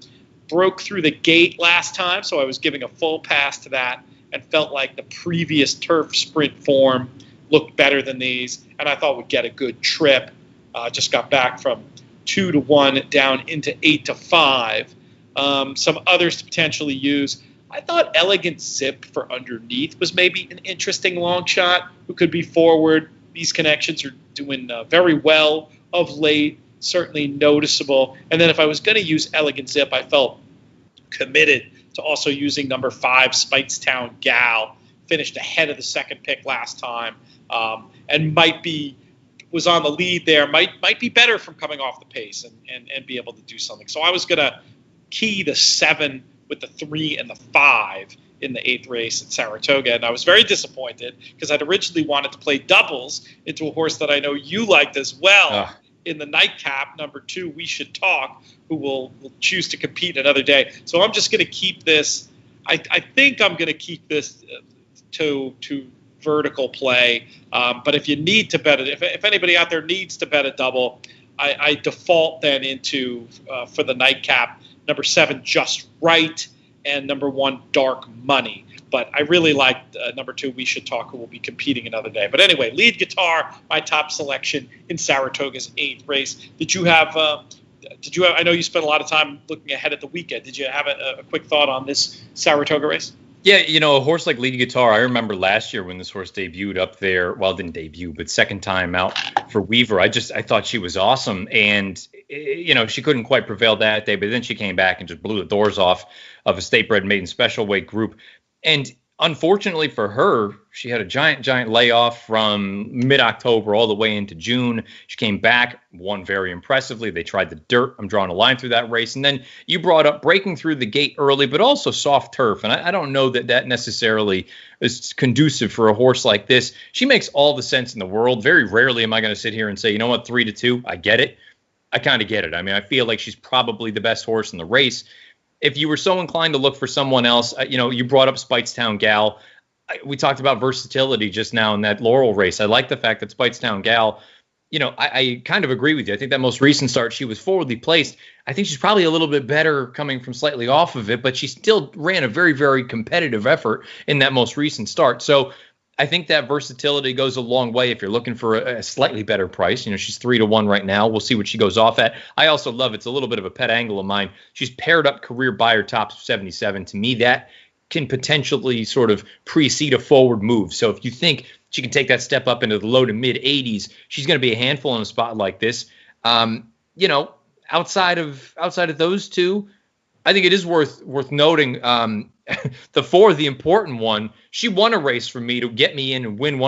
Broke through the gate last time, so I was giving a full pass to that and felt like the previous turf sprint form looked better than these, and I thought we'd get a good trip. Just got back from 2-1 down into 8-5. Some others to potentially use. I thought Elegant Zip for underneath was maybe an interesting long shot who could be forward. These connections are doing very well of late, certainly noticeable. And then if I was going to use Elegant Zip, I felt committed to also using number 5, Speightstown Gal. Finished ahead of the second pick last time, and was on the lead there. Might be better from coming off the pace and be able to do something. So I was going to key the 7 with the 3 and the 5 in the 8th race at Saratoga, and I was very disappointed because I'd originally wanted to play doubles into a horse that I know you liked as well in the nightcap, number 2, We Should Talk, who will choose to compete another day. So I'm just going to keep this. I think I'm going to keep this to vertical play. But if you need to bet it, if anybody out there needs to bet a double, I default then into for the nightcap, number 7, Just Right, and number 1, Dark Money. But I really like number 2, We Should Talk, who will be competing another day. But anyway, Lead Guitar, my top selection in Saratoga's 8th race. Did you have? I know you spent a lot of time looking ahead at the weekend. Did you have a quick thought on this Saratoga race? Yeah, a horse like Lead Guitar, I remember last year when this horse debuted up there. Well, didn't debut, but second time out for Weaver. I thought she was awesome. And, she couldn't quite prevail that day, but then she came back and just blew the doors off of a State Bred Maiden special weight group. And unfortunately for her, she had a giant layoff from mid-October all the way into June. She came back, won very impressively. They tried the dirt. I'm drawing a line through that race. And then you brought up breaking through the gate early, but also soft turf. And I don't know that necessarily is conducive for a horse like this. She makes all the sense in the world. Very rarely am I going to sit here and say, you know what, 3-2, I get it. I kind of get it. I mean, I feel like she's probably the best horse in the race. If you were so inclined to look for someone else, you brought up Speightstown Gal. We talked about versatility just now in that Laurel race. I like the fact that Speightstown Gal, I kind of agree with you. I think that most recent start, she was forwardly placed. I think she's probably a little bit better coming from slightly off of it, but she still ran a very, very competitive effort in that most recent start. So I think that versatility goes a long way if you're looking for a slightly better price. She's 3-1 right now. We'll see what she goes off at. I also love, it's a little bit of a pet angle of mine, she's paired up career buyer tops of 77. To me, that can potentially sort of precede a forward move. So if you think she can take that step up into the low to mid 80s, she's going to be a handful in a spot like this. Outside of those two, I think it is worth noting the 4, the important one. She won a race for me to get me in and win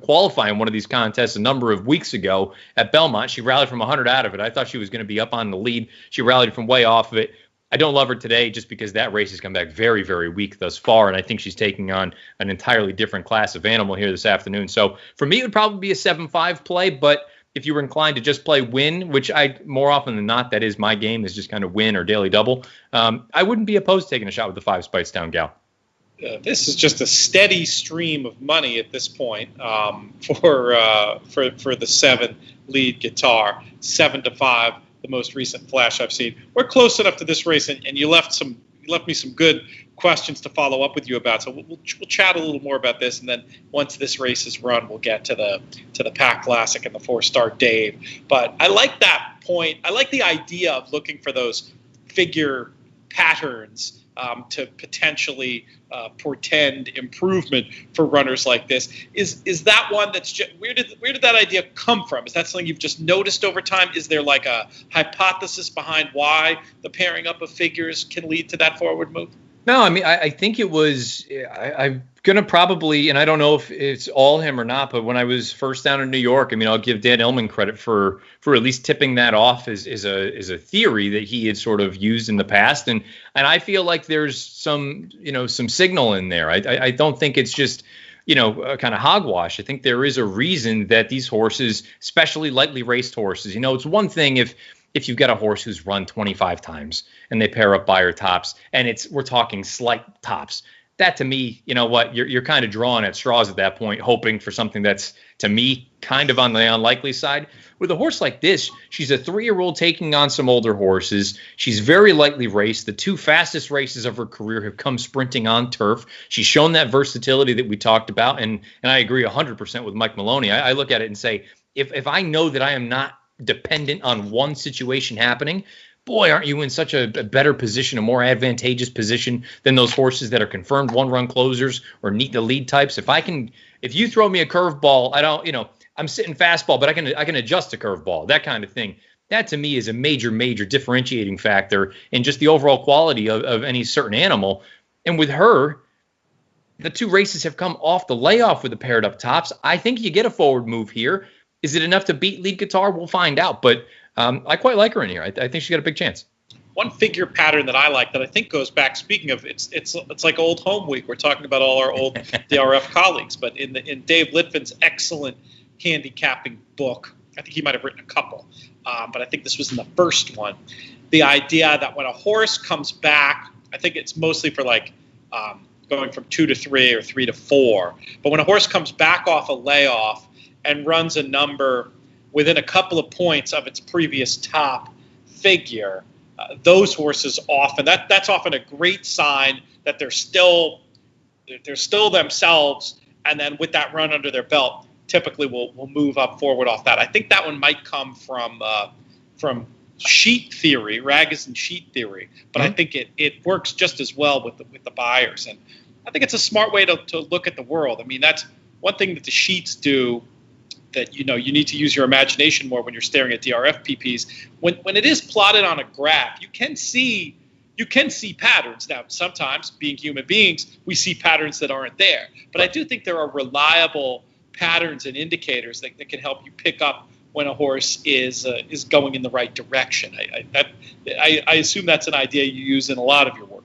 qualify in one of these contests a number of weeks ago at Belmont. She rallied from 100 out of it. I thought she was going to be up on the lead. She rallied from way off of it. I don't love her today just because that race has come back very, very weak thus far, and I think she's taking on an entirely different class of animal here this afternoon. So for me, it would probably be a 7-5 play, but if you were inclined to just play win, which I more often than not, that is my game, is just kind of win or daily double, I wouldn't be opposed to taking a shot with the 5 Speightstown Gal. This is just a steady stream of money at this point for the 7 Lead Guitar, 7-5, the most recent flash I've seen. We're close enough to this race, and you left me some good questions to follow up with you about. So we'll chat a little more about this, and then once this race is run, we'll get to the Pack Classic and the Fourstardave. But I like that point. I like the idea of looking for those figure patterns to potentially portend improvement for runners like this. Is that one that's where did that idea come from? Is that something you've just noticed over time? Is there like a hypothesis behind why the pairing up of figures can lead to that forward move? No, I mean, I think it was, I'm going to probably, and I don't know if it's all him or not, but when I was first down in New York, I mean, I'll give Dan Illman credit for at least tipping that off as a theory that he had sort of used in the past. And I feel like there's some signal in there. I don't think it's just, kind of hogwash. I think there is a reason that these horses, especially lightly raced horses, it's one thing if you've got a horse who's run 25 times and they pair up Beyer tops and we're talking slight tops, that to me, you're kind of drawing at straws at that point, hoping for something that's, to me, kind of on the unlikely side. With a horse like this, she's a 3-year-old taking on some older horses. She's very lightly raced. The 2 fastest races of her career have come sprinting on turf. She's shown that versatility that we talked about, and I agree 100% with Mike Maloney. I look at it and say, if I know that I am not dependent on one situation happening, boy, aren't you in such a better position, a more advantageous position than those horses that are confirmed one-run closers or need the lead types. If you throw me a curveball, I'm sitting fastball, but I can adjust a curveball, that kind of thing. That to me is a major, major differentiating factor in just the overall quality of any certain animal. And with her, the 2 races have come off the layoff with the paired up tops. I think you get a forward move here. Is it enough to beat Lead Guitar? We'll find out. But I quite like her in here. I think she's got a big chance. One figure pattern that I like that I think goes back. Speaking of, it's like old home week. We're talking about all our old DRF colleagues, but in Dave Litvin's excellent handicapping book, I think he might have written a couple, but I think this was in the first one. The idea that when a horse comes back, I think it's mostly for like going from 2 to 3 or 3 to 4. But when a horse comes back off a layoff and runs a number within a couple of points of its previous top figure, those horses often, that's often a great sign that they're still themselves, and then with that run under their belt, typically will move up forward off that. I think that one might come from sheet theory, Ragozin sheet theory, but I think it works just as well with the Beyers, and I think it's a smart way to look at the world. I mean, that's one thing that the sheets do, that you need to use your imagination more when you're staring at DRF PPs. When it is plotted on a graph, you can see patterns. Now, sometimes, being human beings, we see patterns that aren't there. But I do think there are reliable patterns and indicators that can help you pick up when a horse is going in the right direction. I assume that's an idea you use in a lot of your work.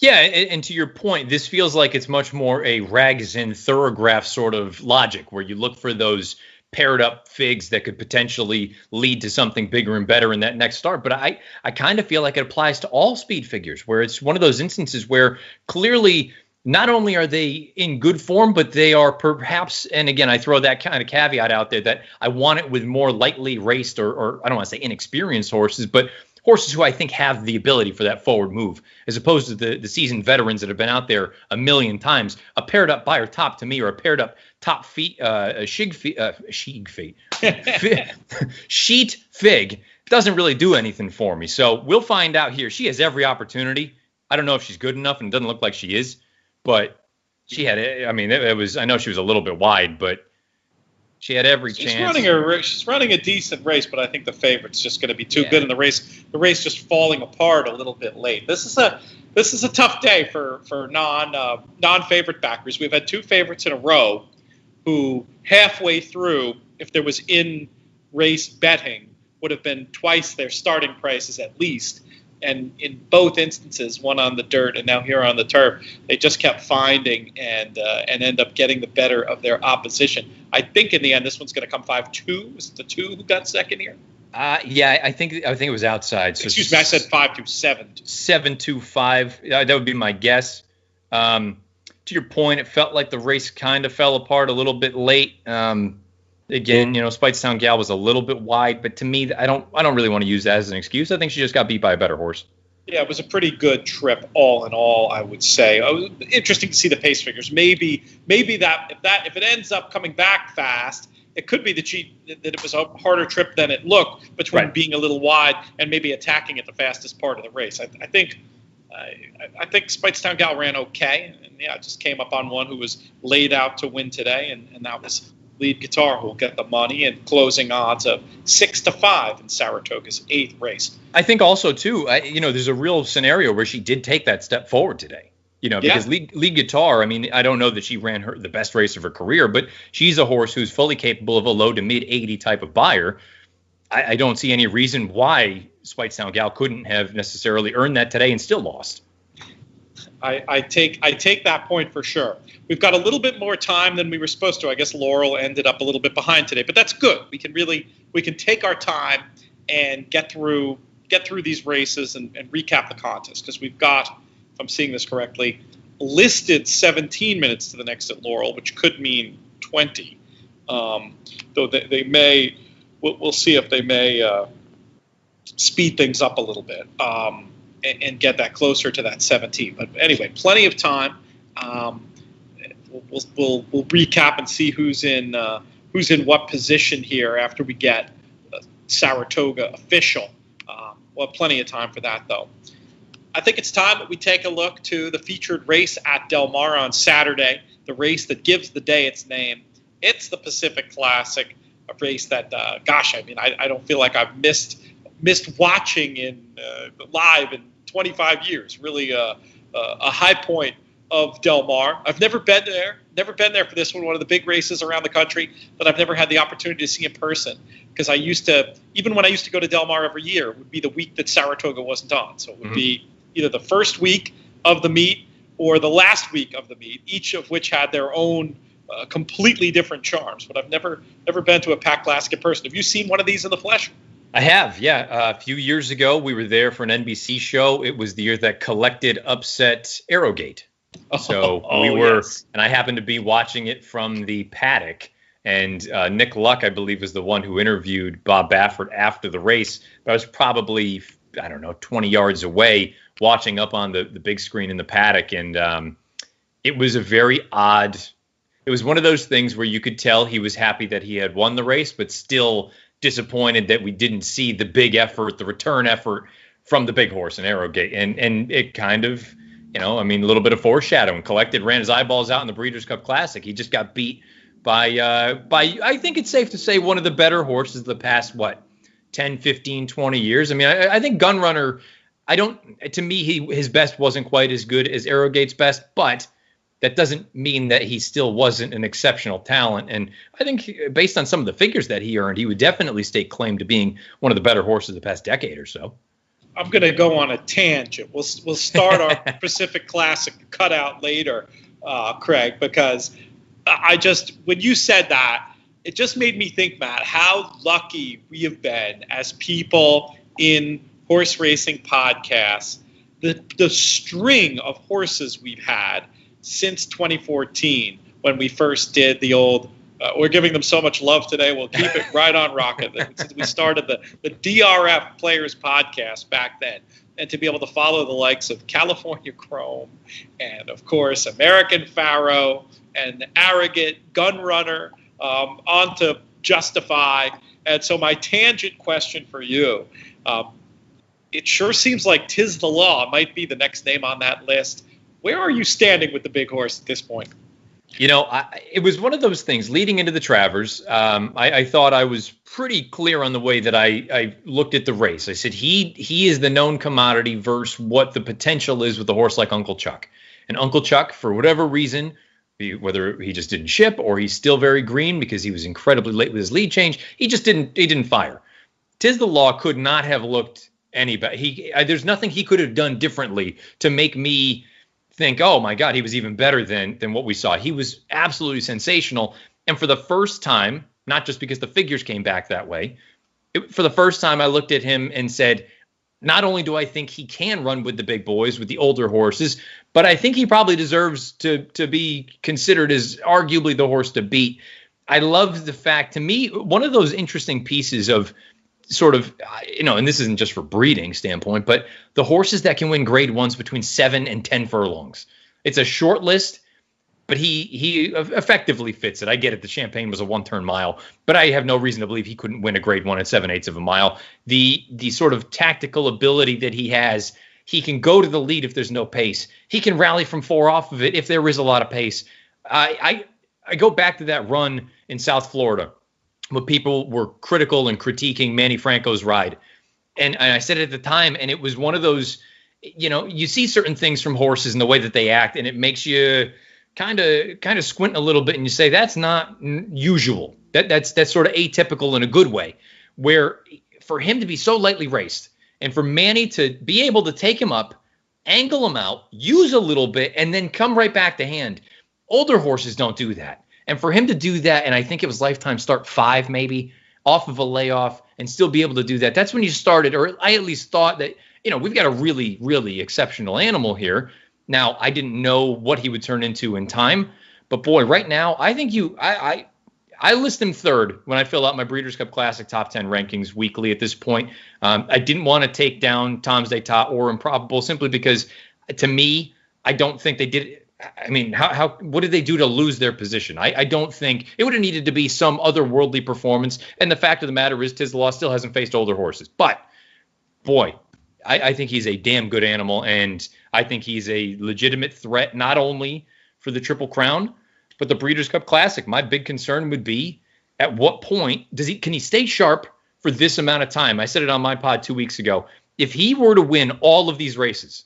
Yeah, and to your point, this feels like it's much more a Ragozin thoroughgraph sort of logic, where you look for those paired up figs that could potentially lead to something bigger and better in that next start. But I kind of feel like it applies to all speed figures, where it's one of those instances where clearly not only are they in good form, but they are perhaps, and again, I throw that kind of caveat out there, that I want it with more lightly raced or I don't want to say inexperienced horses, but horses who I think have the ability for that forward move, as opposed to the seasoned veterans that have been out there a million times. A paired up Beyer top to me, or a paired up top feet, sheet fig, doesn't really do anything for me. So we'll find out here. She has every opportunity. I don't know if she's good enough, and it doesn't look like she is, but she had, I mean, it was, I know she was a little bit wide, but she had every chance. She's running a decent race, but I think the favorite's just going to be too good in the race. The race just falling apart a little bit late. This is a tough day for non-favorite backers. We've had 2 favorites in a row who halfway through, if there was in race betting, would have been twice their starting prices at least. And in both instances, one on the dirt and now here on the turf, they just kept finding and end up getting the better of their opposition. I think in the end, this one's going to come 5-2. Was it the 2 who got second here? Yeah, I think it was outside. So excuse me, I said 5-7. 7-5. That would be my guess. To your point, it felt like the race kind of fell apart a little bit late. Again, Speightstown Gal was a little bit wide, but to me, I don't really want to use that as an excuse. I think she just got beat by a better horse. Yeah, it was a pretty good trip, all in all, I would say. It was interesting to see the pace figures. Maybe that if it ends up coming back fast, it could be that it was a harder trip than it looked, between being a little wide and maybe attacking at the fastest part of the race. I think I think Speightstown Gal ran okay, and just came up on one who was laid out to win today, and that was Lead Guitar, who will get the money, and closing odds of 6-5 in Saratoga's 8th race. I think also too, there's a real scenario where she did take that step forward today. Because lead Guitar, I mean, I don't know that she ran the best race of her career, but she's a horse who's fully capable of a low to mid 80 type of buyer. I don't see any reason why Speightstown Gal couldn't have necessarily earned that today and still lost. I take that point for sure. We've got a little bit more time than we were supposed to. I guess Laurel ended up a little bit behind today, but that's good. We can take our time and get through these races and recap the contest, because we've got, if I'm seeing this correctly, listed 17 minutes to the next at Laurel, which could mean 20. Though they may, we'll see if they may speed things up a little bit and get that closer to that 17. But anyway, plenty of time. We'll recap and see who's in what position here after we get Saratoga official. We'll have plenty of time for that, though. I think it's time that we take a look to the featured race at Del Mar on Saturday, the race that gives the day its name. It's the Pacific Classic, a race that, I don't feel like I've missed watching in live in 25 years. Really a high point of Del Mar. I've never been there for this one of the big races around the country that I've never had the opportunity to see in person, because even when I used to go to Del Mar every year, it would be the week that Saratoga wasn't on. So it would be either the first week of the meet or the last week of the meet, each of which had their own completely different charms. But I've never been to a Pac Classic in person. Have you seen one of these in the flesh? I have, yeah. A few years ago, we were there for an NBC show. It was the year that Collected upset Arrowgate. So we were, yes. And I happened to be watching it from the paddock. And Nick Luck, I believe, was the one who interviewed Bob Baffert after the race. But I was probably, 20 yards away watching up on the big screen in the paddock. And it was a very odd, it was one of those things where you could tell he was happy that he had won the race, but still disappointed that we didn't see the big effort, the return effort from the big horse in Arrowgate. And it kind of, a little bit of foreshadowing. Collected ran his eyeballs out in the Breeders' Cup Classic. He just got beat by I think it's safe to say, one of the better horses of the past, 10, 15, 20 years. I think Gunrunner, to me, his best wasn't quite as good as Arrowgate's best, but that doesn't mean that he still wasn't an exceptional talent. And I think based on some of the figures that he earned, he would definitely stake claim to being one of the better horses of the past decade or so. I'm going to go on a tangent. We'll start our Pacific Classic cutout later, Craig, because when you said that, it just made me think, Matt, how lucky we have been as people in horse racing podcasts. The string of horses we've had since 2014, when we first did the old, we're giving them so much love today, we'll keep it right on rocket. Since we started the DRF Players podcast back then, and to be able to follow the likes of California Chrome and, of course, American Pharaoh and Arrogant, Gunrunner, on to Justify. And so my tangent question for you, it sure seems like Tiz the Law might be the next name on that list. Where are you standing with the big horse at this point? It was one of those things leading into the Travers. I thought I was pretty clear on the way that I looked at the race. I said he is the known commodity versus what the potential is with a horse like Uncle Chuck. And Uncle Chuck, for whatever reason, whether he just didn't ship or he's still very green because he was incredibly late with his lead change, he didn't fire. Tiz the Law could not have looked any better. There's nothing he could have done differently to make me think, oh my God, he was even better than what we saw. He was absolutely sensational. And for the first time, not just because the figures came back that way, for the first time I looked at him and said, not only do I think he can run with the big boys, with the older horses, but I think he probably deserves to be considered as arguably the horse to beat. I love the fact, to me, one of those interesting pieces of sort of, and this isn't just for breeding standpoint, but the horses that can win grade ones between 7 and 10 furlongs. It's a short list, but he effectively fits it. I get it. The Champagne was a 1-turn mile, but I have no reason to believe he couldn't win a grade 1 at 7/8 of a mile. The sort of tactical ability that he has, He can go to the lead if there's no pace. He can rally from 4 off of it if there is a lot of pace. I go back to that run in South Florida when people were critical and critiquing Manny Franco's ride. And I said it at the time, and it was one of those, you see certain things from horses and the way that they act, and it makes you kind of squint a little bit, and you say, that's not usual. That's sort of atypical in a good way, where for him to be so lightly raced and for Manny to be able to take him up, angle him out, use a little bit, and then come right back to hand. Older horses don't do that. And for him to do that, and I think it was lifetime start 5 maybe, off of a layoff, and still be able to do that, that's when you started, or I at least thought that, we've got a really, really exceptional animal here. Now, I didn't know what he would turn into in time, but boy, right now, I think I list him third when I fill out my Breeders' Cup Classic top 10 rankings weekly at this point. I didn't want to take down Tom's d'Etat or Improbable simply because, to me, I don't think they did. I mean, what did they do to lose their position? I don't think it would have needed to be some otherworldly performance. And the fact of the matter is, Tiz the Law still hasn't faced older horses. But, boy, I think he's a damn good animal, and I think he's a legitimate threat not only for the Triple Crown, but the Breeders' Cup Classic. My big concern would be, at what point can he stay sharp for this amount of time? I said it on my pod 2 weeks ago. If he were to win all of these races,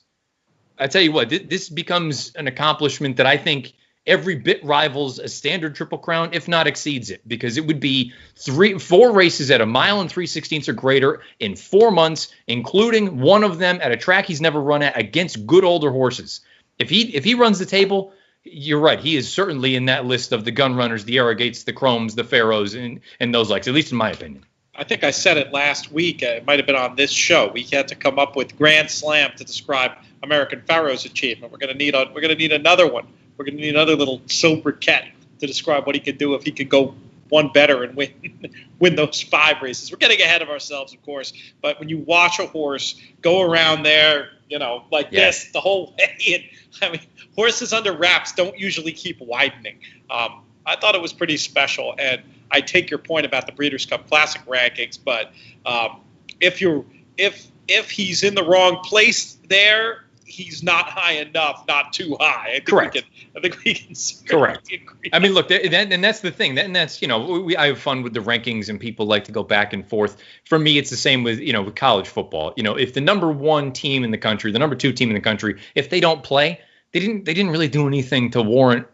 I tell you what, this becomes an accomplishment that I think every bit rivals a standard Triple Crown, if not exceeds it, because it would be 4 races at 1 mile and 3/16 or greater in 4 months, including one of them at a track he's never run at against good older horses. If he runs the table, you're right. He is certainly in that list of the gun runners, the Arrogates, the Chromes, the Pharaohs, and those likes, at least in my opinion. I think I said it last week. It might have been on this show. We had to come up with Grand Slam to describe American Pharaoh's achievement. We're going to need another one. We're going to need another little sobriquet to describe what he could do if he could go one better and win those 5 races. We're getting ahead of ourselves, of course. But when you watch a horse go around there, this the whole way, and horses under wraps don't usually keep widening. I thought it was pretty special, and I take your point about the Breeders' Cup Classic rankings. But if he's in the wrong place there, he's not high enough, not too high. Correct. I think we can correct. Agree. I mean, look, and that's the thing. And that's, I have fun with the rankings, and people like to go back and forth. For me, it's the same with, with college football. If the number 1 team in the country, the number 2 team in the country, if they don't play, they didn't really do anything to warrant,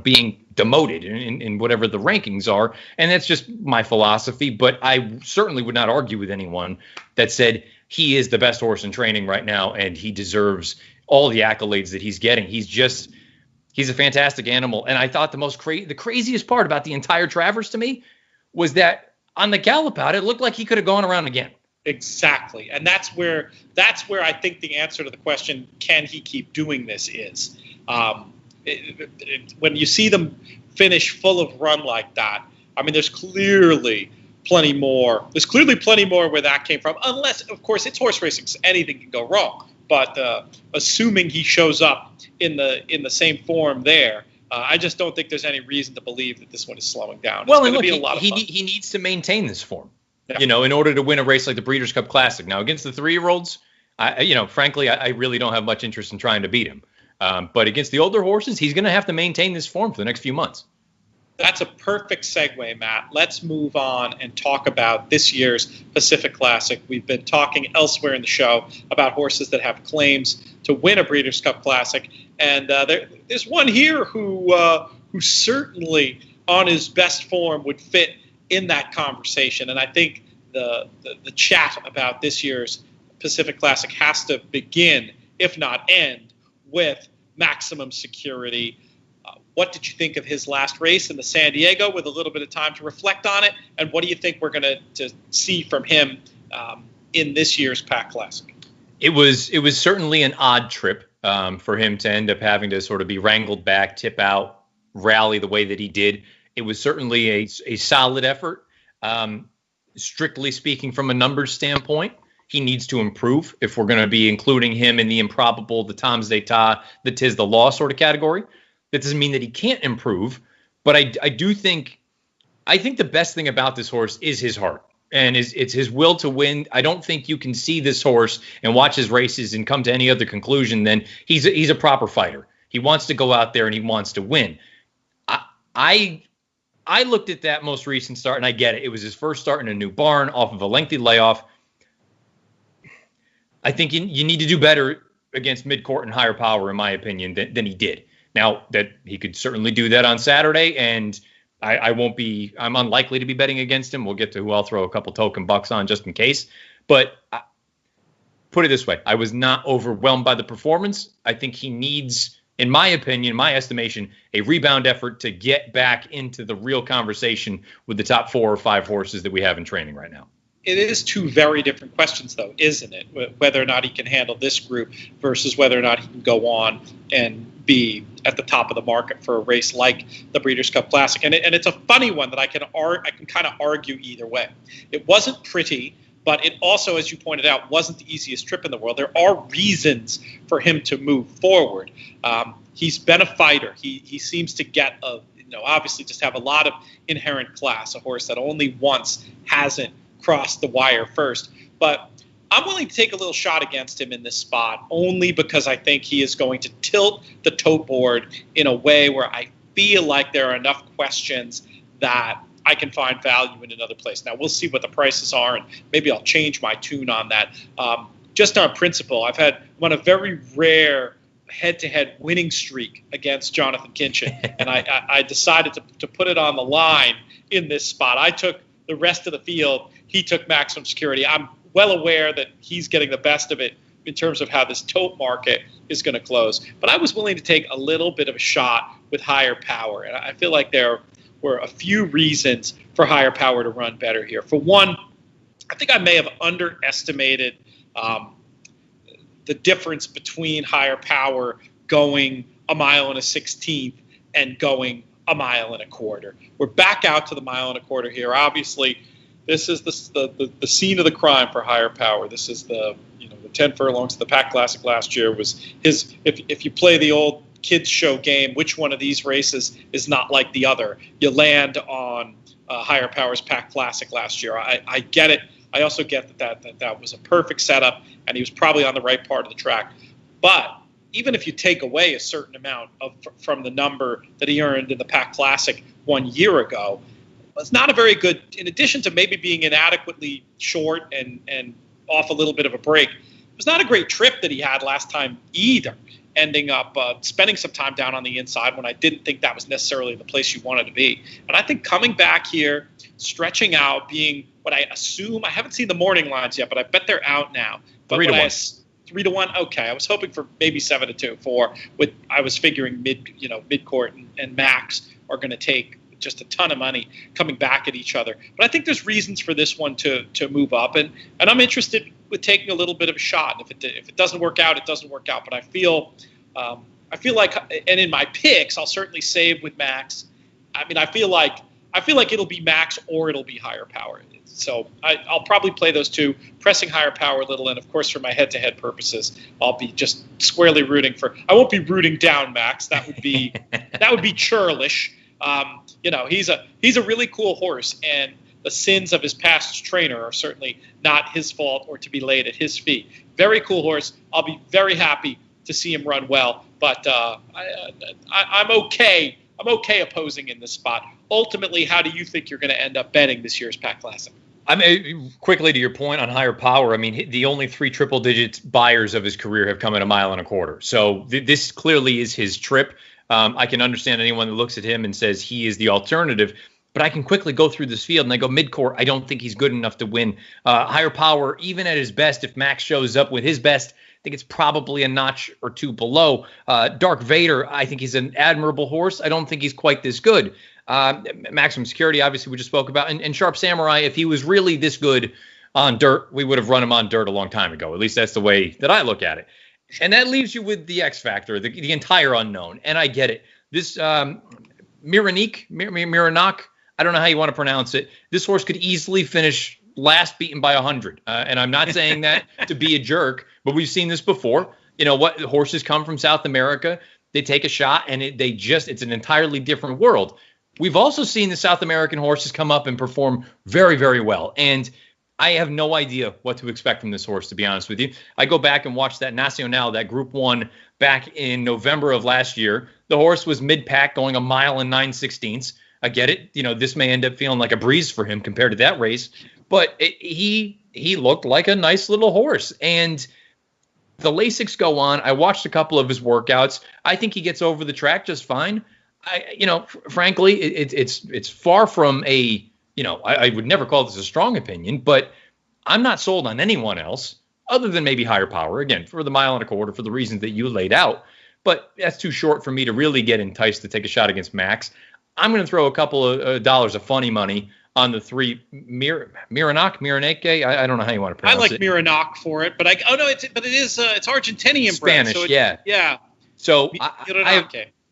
being demoted in whatever the rankings are. And that's just my philosophy. But I certainly would not argue with anyone that said he is the best horse in training right now, and he deserves all the accolades that he's getting. He's a fantastic animal. And I thought the craziest part about the entire Travers to me was that on the gallop out, it looked like he could have gone around again. Exactly. And that's where I think the answer to the question, can he keep doing this, is. When you see them finish full of run like that, I mean, there's clearly plenty more. There's clearly plenty more where that came from, unless, of course, it's horse racing, so anything can go wrong. But assuming he shows up in the same form there, I just don't think there's any reason to believe that this one is slowing down. Well, and look, he needs to maintain this form, in order to win a race like the Breeders' Cup Classic. Now, against the 3-year-olds, frankly, I really don't have much interest in trying to beat him. But against the older horses, he's going to have to maintain this form for the next few months. That's a perfect segue, Matt. Let's move on and talk about this year's Pacific Classic. We've been talking elsewhere in the show about horses that have claims to win a Breeders' Cup Classic, and there's one here who certainly, on his best form, would fit in that conversation. And I think the chat about this year's Pacific Classic has to begin, if not end, with Maximum Security. What did you think of his last race in the San Diego, with a little bit of time to reflect on it? And what do you think we're going to see from him in this year's Pac Classic? It was certainly an odd trip for him to end up having to sort of be wrangled back, tip out, rally the way that he did. It was certainly a solid effort. Strictly speaking, from a numbers standpoint, he needs to improve if we're going to be including him in the improbable, the Tom's d'Etat, the Tiz the Law sort of category. That doesn't mean that he can't improve, but I think the best thing about this horse is his heart. and it's his will to win. I don't think you can see this horse and watch his races and come to any other conclusion than he's a proper fighter. He wants to go out there and he wants to win. I looked at that most recent start, and I get it. It was his first start in a new barn off of a lengthy layoff. I think you need to do better against mid-court and higher power, in my opinion, than he did. Now, that he could certainly do that on Saturday, and I'm unlikely to be betting against him. We'll get to who I'll throw a couple token bucks on just in case. But put it this way, I was not overwhelmed by the performance. I think he needs, in my opinion, my estimation, a rebound effort to get back into the real conversation with the top 4 or 5 horses that we have in training right now. It is two very different questions, though, isn't it? Whether or not he can handle this group versus whether or not he can go on and be at the top of the market for a race like the Breeders' Cup Classic. And it's a funny one that I can kind of argue either way. It wasn't pretty, but it also, as you pointed out, wasn't the easiest trip in the world. There are reasons for him to move forward. He's been a fighter. He seems to get obviously just have a lot of inherent class, a horse that only once hasn't crossed the wire first. But I'm willing to take a little shot against him in this spot only because I think he is going to tilt the tote board in a way where I feel like there are enough questions that I can find value in another place. Now, we'll see what the prices are, and maybe I'll change my tune on that. Just on principle, I'm on a very rare head-to-head winning streak against Jonathan Kinchin, and I decided to put it on the line in this spot. I took the rest of the field. He took maximum security. I'm well aware that he's getting the best of it in terms of how this tote market is going to close. But I was willing to take a little bit of a shot with higher power. And I feel like there were a few reasons for higher power to run better here. For one, I think I may have underestimated the difference between higher power going 1 1/16 and going 1 1/4. We're back out to the 1 1/4 here. Obviously, this is the scene of the crime for higher power. This is the 10 furlongs. The Pack Classic last year was his. If you play the old kids show game, which one of these races is not like the other? You land on higher power's Pack Classic last year. I get it. I also get that was a perfect setup, and he was probably on the right part of the track. But even if you take away a certain amount from the number that he earned in the Pack Classic 1 year ago, it's not a very good, in addition to maybe being inadequately short and off a little bit of a break, it was not a great trip that he had last time either, ending up spending some time down on the inside when I didn't think that was necessarily the place you wanted to be. And I think coming back here, stretching out, being what I assume, I haven't seen the morning lines yet, but I bet they're out now. But 3 to 1. 3 to 1. Okay, I was hoping for maybe 7 to 2. I was figuring mid-court and Max are going to take just a ton of money coming back at each other. But I think there's reasons for this one to move up, and I'm interested with taking a little bit of a shot. If it doesn't work out, it doesn't work out. But I feel like, and in my picks, I'll certainly save with Max. I mean, I feel like it'll be Max or it'll be higher power. So I'll probably play those two, pressing higher power a little, and of course for my head-to-head purposes, I'll be just squarely rooting for. I won't be rooting down Max. That would be churlish. He's a really cool horse, and the sins of his past trainer are certainly not his fault or to be laid at his feet. Very cool horse. I'll be very happy to see him run well, but I'm okay. I'm okay opposing in this spot. Ultimately, how do you think you're going to end up betting this year's Pack Classic? I mean, quickly to your point on higher power, I mean, the only 3 triple-digit buyers of his career have come at 1 1/4. So this clearly is his trip. I can understand anyone that looks at him and says he is the alternative, but I can quickly go through this field and I go mid-court. I don't think he's good enough to win. Higher power, even at his best, if Max shows up with his best, I think it's probably a notch or 2 below. Dark Vader, I think he's an admirable horse. I don't think he's quite this good. Maximum Security, obviously, we just spoke about. And Sharp Samurai, if he was really this good on dirt, we would have run him on dirt a long time ago. At least that's the way that I look at it. And that leaves you with the X factor, the entire unknown. And I get it. This Miranik, I don't know how you want to pronounce it. This horse could easily finish last beaten by 100. And I'm not saying that to be a jerk, but we've seen this before. You know what? Horses come from South America. They take a shot, and it's an entirely different world. We've also seen the South American horses come up and perform very, very well. And I have no idea what to expect from this horse, to be honest with you. I go back and watch that Nacional, that Group 1, back in November of last year. The horse was mid-pack, going a mile and 9/16. I get it. This may end up feeling like a breeze for him compared to that race. But he looked like a nice little horse. And the Lasix go on. I watched a couple of his workouts. I think he gets over the track just fine. Frankly, it's far from a, I would never call this a strong opinion, but I'm not sold on anyone else other than maybe Higher Power, again, for the mile and a quarter, for the reasons that you laid out. But that's too short for me to really get enticed to take a shot against Max. I'm going to throw a couple of dollars of funny money on the 3 Miranake. I don't know how you want to pronounce it. I like Miranake for it, but it's Argentinian Spanish, bred, so yeah. So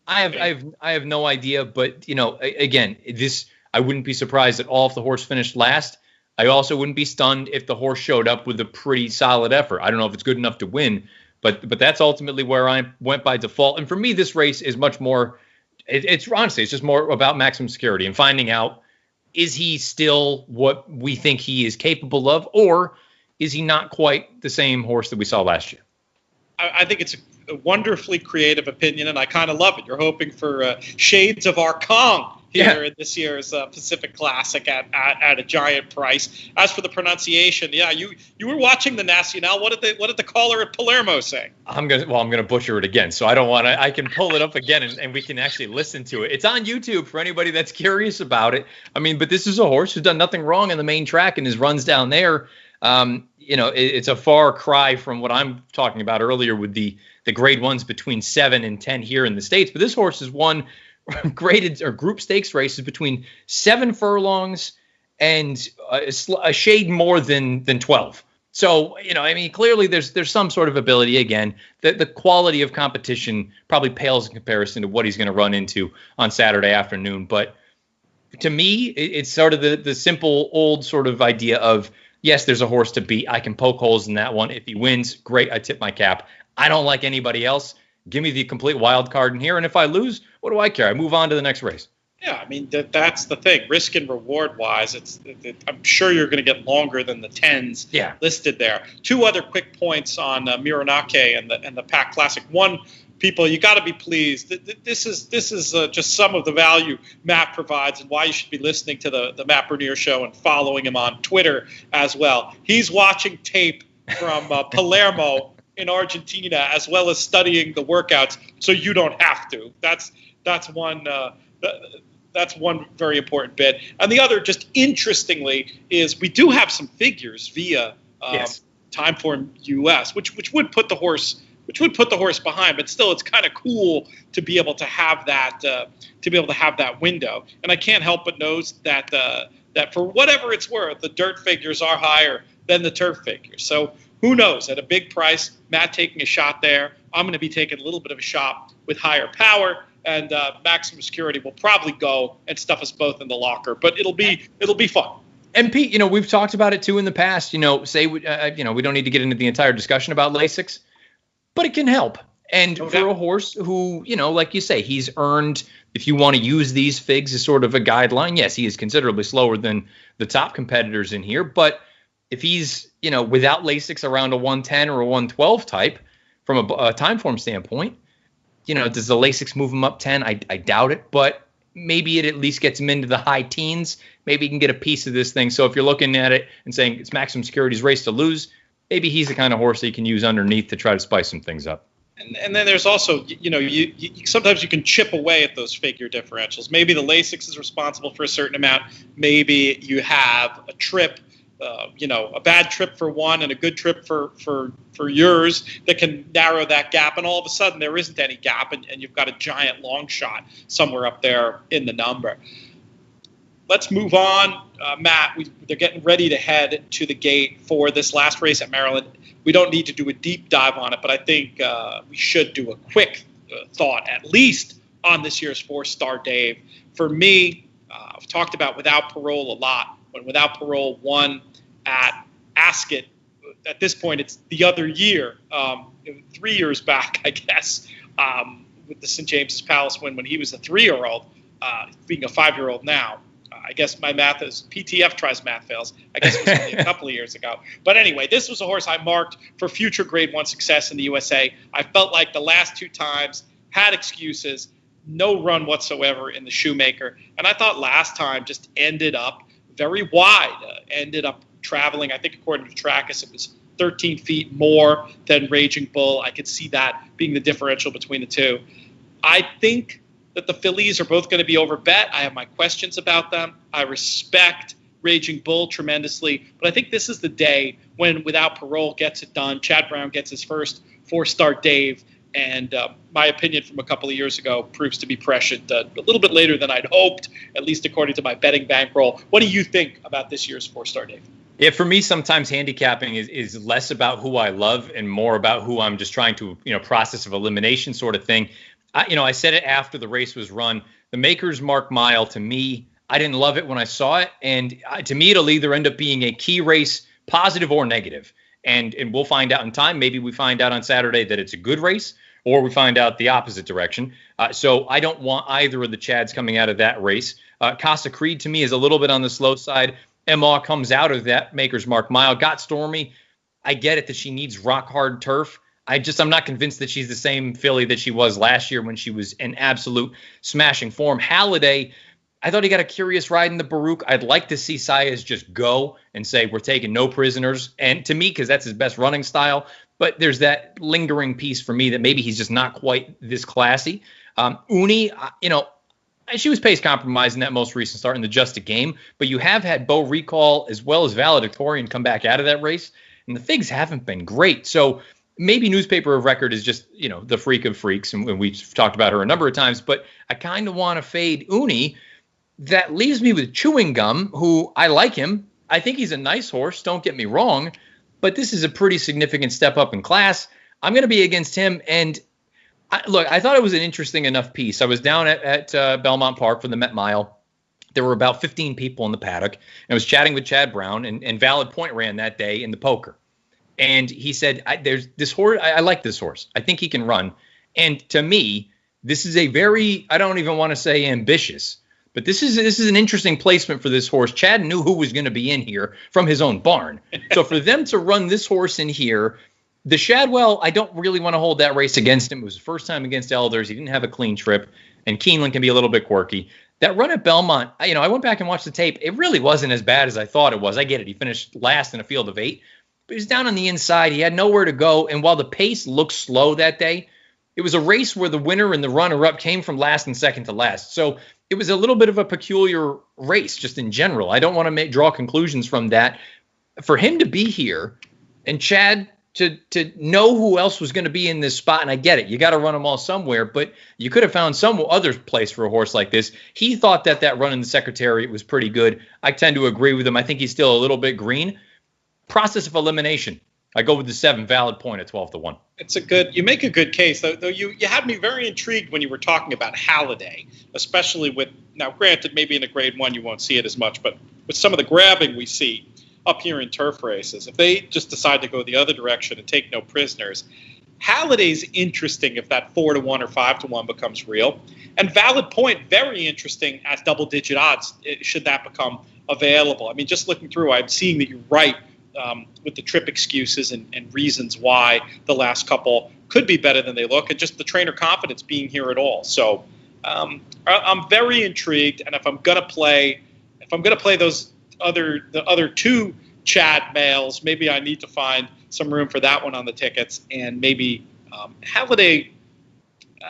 I have no idea, but again, I wouldn't be surprised at all if the horse finished last. I also wouldn't be stunned if the horse showed up with a pretty solid effort. I don't know if it's good enough to win, but that's ultimately where I went by default. And for me, this race is much more. It's honestly, it's just more about maximum security and finding out, is he still what we think he is capable of, or is he not quite the same horse that we saw last year? I think it's a wonderfully creative opinion, and I kind of love it. You're hoping for shades of Arkong here in this year's Pacific Classic at a giant price. As for the pronunciation, you were watching the Nacional. What did the caller at Palermo say? I'm gonna butcher it again, so I don't want to. I can pull it up again and we can actually listen to it. It's on YouTube for anybody that's curious about it. I mean, but this is a horse who's done nothing wrong in the main track, and his runs down there. It's a far cry from what I'm talking about earlier with the grade 1s between 7 and 10 here in the States. But this horse has won graded or group stakes races between 7 furlongs and a shade more than 12. So, clearly there's some sort of ability. Again, the quality of competition probably pales in comparison to what he's going to run into on Saturday afternoon. But to me, it's sort of the simple old sort of idea of, yes, there's a horse to beat. I can poke holes in that one. If he wins, great. I tip my cap. I don't like anybody else. Give me the complete wild card in here. And if I lose, what do I care? I move on to the next race. Yeah, I mean, that's the thing. Risk and reward wise, I'm sure you're going to get longer than the 10s listed there. 2 other quick points on Miranake and the Pack Classic. One, people, you got to be pleased. This is just some of the value Matt provides and why you should be listening to the Matt Bernier Show and following him on Twitter as well. He's watching tape from Palermo in Argentina as well as studying the workouts, so you don't have to. That's one very important bit. And the other, just interestingly, is we do have some figures via Timeform US, which would put the horse behind, but still, it's kind of cool to be able to have that window. And I can't help but note that for whatever it's worth, the dirt figures are higher than the turf figures. So who knows? At a big price, Matt taking a shot there. I'm going to be taking a little bit of a shot with Higher Power, and maximum security will probably go and stuff us both in the locker. But it'll be fun. And Pete, we've talked about it too in the past. We don't need to get into the entire discussion about Lasix, but it can help. And for a horse who, like you say, he's earned, if you want to use these figs as sort of a guideline, yes, he is considerably slower than the top competitors in here. But if he's, without Lasix around a 110 or a 112 type from a time form standpoint, does the Lasix move him up 10? I doubt it, but maybe it at least gets him into the high teens. Maybe he can get a piece of this thing. So if you're looking at it and saying it's maximum security's race to lose, maybe he's the kind of horse that you can use underneath to try to spice some things up. And then there's also, you sometimes you can chip away at those figure differentials. Maybe the Lasix is responsible for a certain amount. Maybe you have a trip, a bad trip for one and a good trip for yours that can narrow that gap. And all of a sudden there isn't any gap and you've got a giant long shot somewhere up there in the number. Let's move on. Matt, they're getting ready to head to the gate for this last race at Maryland. We don't need to do a deep dive on it, but I think we should do a quick thought, at least, on this year's Fourstardave. For me, I've talked about Without Parole a lot. When Without Parole won at Ascot, at this point, it's the other year, 3 years back, I guess, with the St. James's Palace win when he was a 3-year-old. being a 5-year-old now. I guess my math is PTF tries math fails. I guess it was only a couple of years ago. But anyway, this was a horse I marked for future Grade 1 success in the USA. I felt like the last 2 times had excuses, no run whatsoever in the Shoemaker. And I thought last time just ended up very wide, ended up traveling, I think according to Trackus, it was 13 feet more than Raging Bull. I could see that being the differential between the two. I think that the fillies are both going to be overbet. I have my questions about them. I respect Raging Bull tremendously, but I think this is the day when Without Parole gets it done. Chad Brown gets his first 4-Stardave, and my opinion from a couple of years ago proves to be prescient a little bit later than I'd hoped, at least according to my betting bankroll. What do you think about this year's 4-Stardave? Yeah, for me, sometimes handicapping is less about who I love and more about who I'm just trying to, process of elimination sort of thing. I said it after the race was run. The Maker's Mark Mile, to me, I didn't love it when I saw it. And to me, it'll either end up being a key race, positive or negative. And we'll find out in time. Maybe we find out on Saturday that it's a good race, or we find out the opposite direction. So I don't want either of the Chads coming out of that race. Casa Creed, to me, is a little bit on the slow side. Emma comes out of that Maker's Mark Mile. Got Stormy. I get it that she needs rock-hard turf. I'm not convinced that she's the same filly that she was last year when she was in absolute smashing form. Halliday, I thought he got a curious ride in the Baruch. I'd like to see Saez just go and say, we're taking no prisoners. And to me, because that's his best running style, but there's that lingering piece for me that maybe he's just not quite this classy. Uni, she was pace compromised in that most recent start in the Just a Game, but you have had Beau Recall as well as Valedictorian come back out of that race, and the figs haven't been great. So maybe Newspaper of Record is just, the freak of freaks, and we've talked about her a number of times, but I kind of want to fade Uni. That leaves me with Chewing Gum, who I like him. I think he's a nice horse, don't get me wrong, but this is a pretty significant step up in class. I'm going to be against him, and I thought it was an interesting enough piece. I was down at Belmont Park for the Met Mile. There were about 15 people in the paddock, and I was chatting with Chad Brown, and Valid Point ran that day in the poker. And he said, there's this horse. I like this horse. I think he can run. And to me, this is a very, I don't even want to say ambitious, but this is an interesting placement for this horse. Chad knew who was going to be in here from his own barn. So for them to run this horse in here, the Shadwell, I don't really want to hold that race against him. It was the first time against Elders. He didn't have a clean trip, and Keeneland can be a little bit quirky. That run at Belmont, I went back and watched the tape. It really wasn't as bad as I thought it was. I get it. He finished last in a field of 8. But he was down on the inside. He had nowhere to go. And while the pace looked slow that day, it was a race where the winner and the runner-up came from last and second to last. So it was a little bit of a peculiar race just in general. I don't want to draw conclusions from that. For him to be here and Chad to know who else was going to be in this spot, and I get it. You got to run them all somewhere, but you could have found some other place for a horse like this. He thought that run in the Secretariat was pretty good. I tend to agree with him. I think he's still a little bit green. Process of elimination, I go with the 7 Valid Point at 12-1. You make a good case, though you had me very intrigued when you were talking about Halliday, especially with, now granted, maybe in a Grade 1 you won't see it as much, but with some of the grabbing we see up here in turf races, if they just decide to go the other direction and take no prisoners, Halliday's interesting if that 4-1 or 5-1 becomes real. And Valid Point, very interesting at double-digit odds, should that become available. I mean, just looking through, I'm seeing that you're right with the trip excuses and reasons why the last couple could be better than they look, and just the trainer confidence being here at all. So I'm very intrigued, and if I'm gonna play the other 2 Chad males, maybe I need to find some room for that one on the tickets, and maybe Halliday.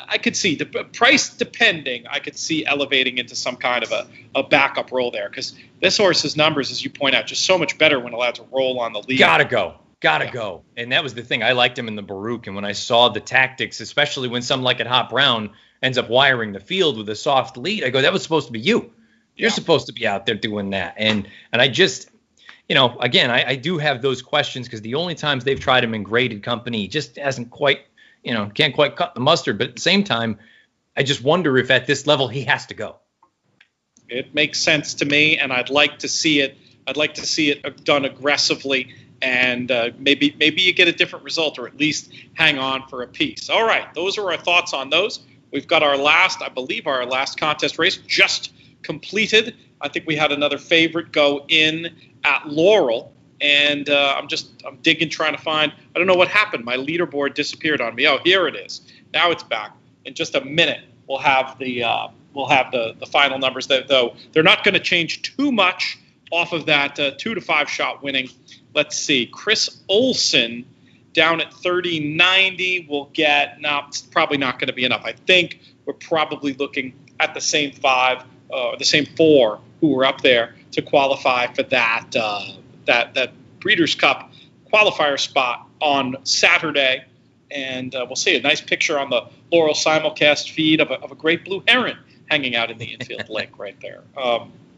I could see the price depending. I could see elevating into some kind of a backup role there, because this horse's numbers, as you point out, just so much better when allowed to roll on the lead. Gotta go. And that was the thing. I liked him in the Baruch, and when I saw the tactics, especially when some like at Hot Brown ends up wiring the field with a soft lead, I go, that was supposed to be you. You're supposed to be out there doing that. And I just, again, I do have those questions, because the only times they've tried him in graded company, he just hasn't quite. Can't quite cut the mustard. But at the same time, I just wonder if at this level he has to go. It makes sense to me, and I'd like to see it. I'd like to see it done aggressively, and maybe you get a different result, or at least hang on for a piece. All right, those are our thoughts on those. We've got I believe our last contest race just completed. I think we had another favorite go in at Laurel. And I'm digging, trying to find. I don't know what happened. My leaderboard disappeared on me. Oh, here it is. Now it's back. In just a minute, we'll have the final numbers. Though they're not going to change too much off of that 2 to 5 shot winning. Let's see. Chris Olson down at 30-90 will get. No, it's probably not going to be enough. I think we're probably looking at the same 5 or the same 4 who were up there to qualify for that. That Breeders' Cup qualifier spot on Saturday. And we'll see a nice picture on the Laurel simulcast feed of a great blue heron hanging out in the infield lake right there.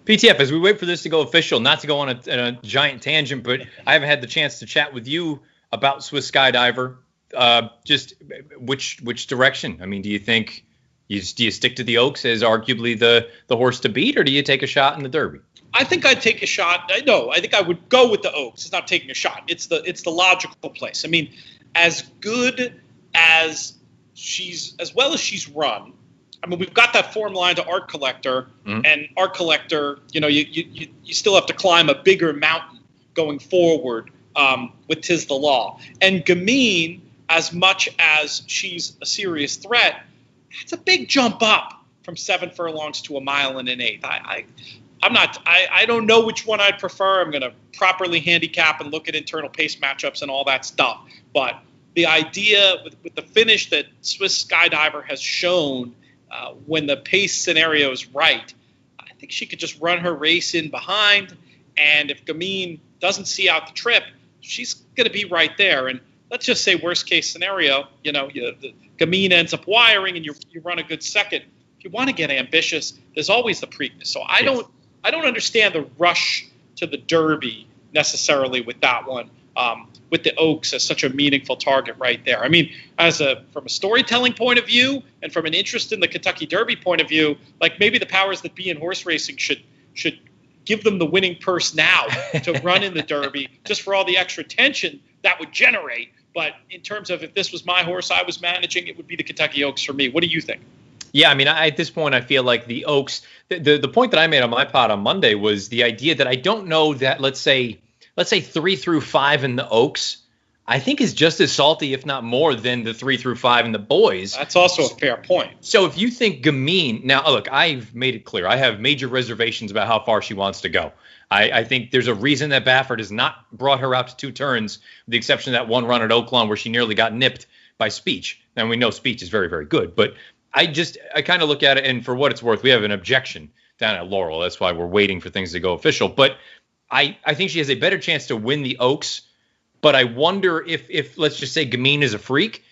PTF, as we wait for this to go official, not to go on a giant tangent, but I haven't had the chance to chat with you about Swiss Skydiver. Just which direction? I mean, do you think do you stick to the Oaks as arguably the horse to beat, or do you take a shot in the Derby? I think I'd take a shot. No, I think I would go with the Oaks. It's not taking a shot. It's the logical place. I mean, as well as she's run. I mean, we've got that form line to Art Collector, and Art Collector. You still have to climb a bigger mountain going forward with 'Tis the Law. And Gamine, as much as she's a serious threat, it's a big jump up from 7 furlongs to 1 mile and an eighth. I don't know which one I'd prefer. I'm going to properly handicap and look at internal pace matchups and all that stuff. But the idea with the finish that Swiss Skydiver has shown when the pace scenario is right, I think she could just run her race in behind. And if Gamine doesn't see out the trip, she's going to be right there. And let's just say worst case scenario, Gamine ends up wiring and you run a good second. If you want to get ambitious, there's always the Preakness. So I don't understand the rush to the Derby necessarily with that one, with the Oaks as such a meaningful target right there. I mean, from a storytelling point of view and from an interest in the Kentucky Derby point of view, like maybe the powers that be in horse racing should give them the winning purse now to run in the Derby just for all the extra tension that would generate. But in terms of if this was my horse I was managing, it would be the Kentucky Oaks for me. What do you think? Yeah, I mean, at this point, I feel like the Oaks, the point that I made on my pod on Monday was the idea that I don't know that, let's say 3 through 5 in the Oaks, I think is just as salty, if not more, than the 3 through 5 in the boys. That's also a fair point. So if you think Gamine, now look, I've made it clear, I have major reservations about how far she wants to go. I think there's a reason that Baffert has not brought her out to 2 turns, with the exception of that one run at Oaklawn where she nearly got nipped by Speech. And we know Speech is very, very good, but I kind of look at it, and for what it's worth, we have an objection down at Laurel. That's why we're waiting for things to go official. But I think she has a better chance to win the Oaks. But I wonder if let's just say Gamine is a freak,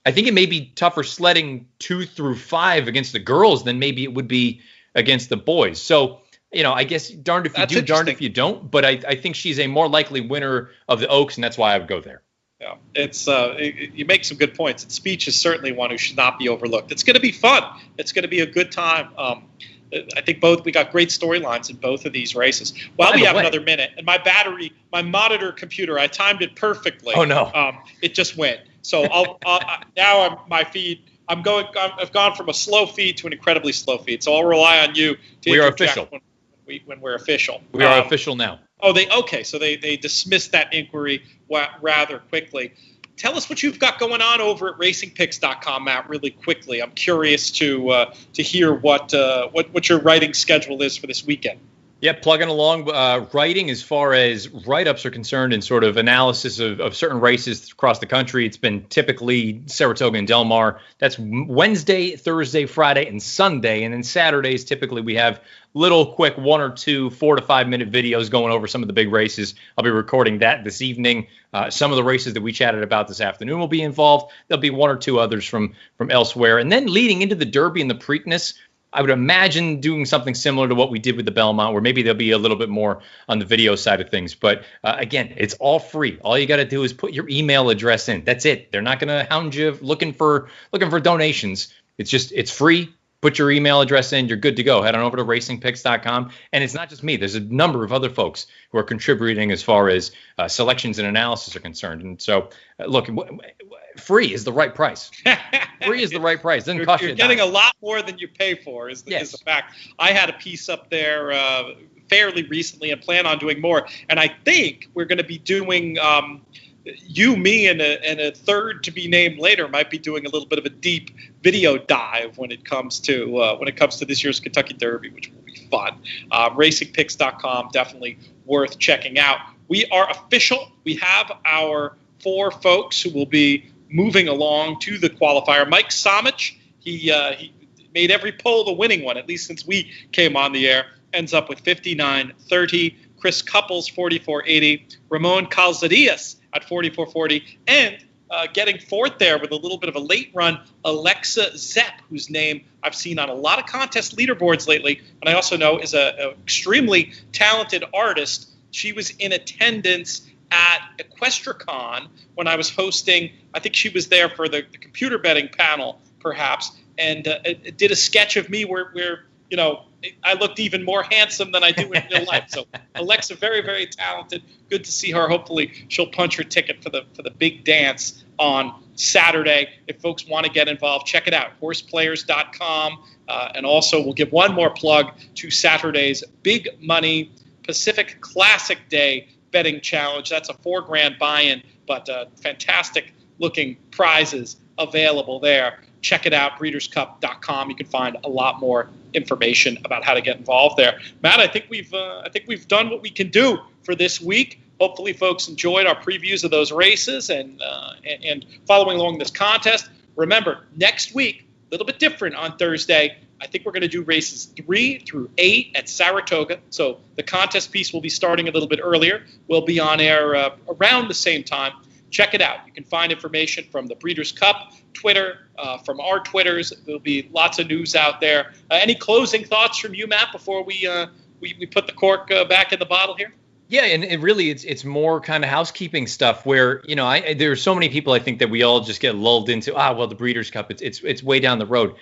I think it may be tougher sledding 2 through 5 against the girls than maybe it would be against the boys. So, I guess darned if you do, darned if you don't. But I think she's a more likely winner of the Oaks, and that's why I would go there. Yeah, it's you make some good points. And Speech is certainly one who should not be overlooked. It's going to be fun. It's going to be a good time. I think we got great storylines in both of these races. Well, we have another minute, and my monitor computer, I timed it perfectly. Oh no! It just went. So now my feed. I've gone from a slow feed to an incredibly slow feed. So I'll rely on you to we are official when we're official. We are official now. Oh, so they dismissed that inquiry rather quickly. Tell us what you've got going on over at racingpicks.com, Matt, really quickly. I'm curious to hear what your writing schedule is for this weekend. Yeah, plugging along, writing as far as write-ups are concerned and sort of analysis of certain races across the country. It's been typically Saratoga and Del Mar. That's Wednesday, Thursday, Friday, and Sunday. And then Saturdays, typically we have little quick 1 or 2 4 to 5 minute videos going over some of the big races. I'll be recording that this evening. Some of the races that we chatted about this afternoon will be involved. There'll be 1 or 2 others from elsewhere. And then leading into the Derby and the Preakness, I would imagine doing something similar to what we did with the Belmont, where maybe there'll be a little bit more on the video side of things. But again, it's all free. All you got to do is put your email address in. That's it. They're not going to hound you looking for donations. It's free. Put your email address in, you're good to go. Head on over to racingpicks.com. And it's not just me. There's a number of other folks who are contributing as far as selections and analysis are concerned. And so, look, free is the right price. Free is the right price. Doesn't cost you. You're getting a lot more than you pay for is the fact. I had a piece up there fairly recently and plan on doing more. And I think we're going to be doing you, me, and a third to be named later might be doing a little bit of a deep video dive when it comes to this year's Kentucky Derby, which will be fun. Racingpicks.com, definitely worth checking out. We are official. We have our 4 folks who will be moving along to the qualifier. Mike Somich, he made every poll the winning one, at least since we came on the air. Ends up with 59.30. Chris Couples, 44.80. Ramon Calzadillas at 44.40. And getting 4th there with a little bit of a late run, Alexa Zepp, whose name I've seen on a lot of contest leaderboards lately, and I also know is an extremely talented artist. She was in attendance at EquestriaCon when I was hosting. I think she was there for the computer betting panel, perhaps, and did a sketch of me where I looked even more handsome than I do in real life. So Alexa, very, very talented. Good to see her. Hopefully she'll punch her ticket for the big dance on Saturday. If folks want to get involved, check it out, horseplayers.com. And also we'll give one more plug to Saturday's Big Money Pacific Classic Day betting challenge. That's a $4,000 buy-in, but fantastic looking prizes available there. Check it out, breederscup.com. You can find a lot more information about how to get involved there. Matt, I think we've done what we can do for this week. Hopefully, folks enjoyed our previews of those races and following along this contest. Remember, next week, a little bit different on Thursday. I think we're going to do races 3 through 8 at Saratoga. So the contest piece will be starting a little bit earlier. We'll be on air around the same time. Check it out. You can find information from the Breeders' Cup Twitter, from our Twitters. There'll be lots of news out there. Any closing thoughts from you, Matt, before we put the cork back in the bottle here? Yeah, and it really it's more kind of housekeeping stuff where, there are so many people I think that we all just get lulled into, the Breeders' Cup, it's way down the road.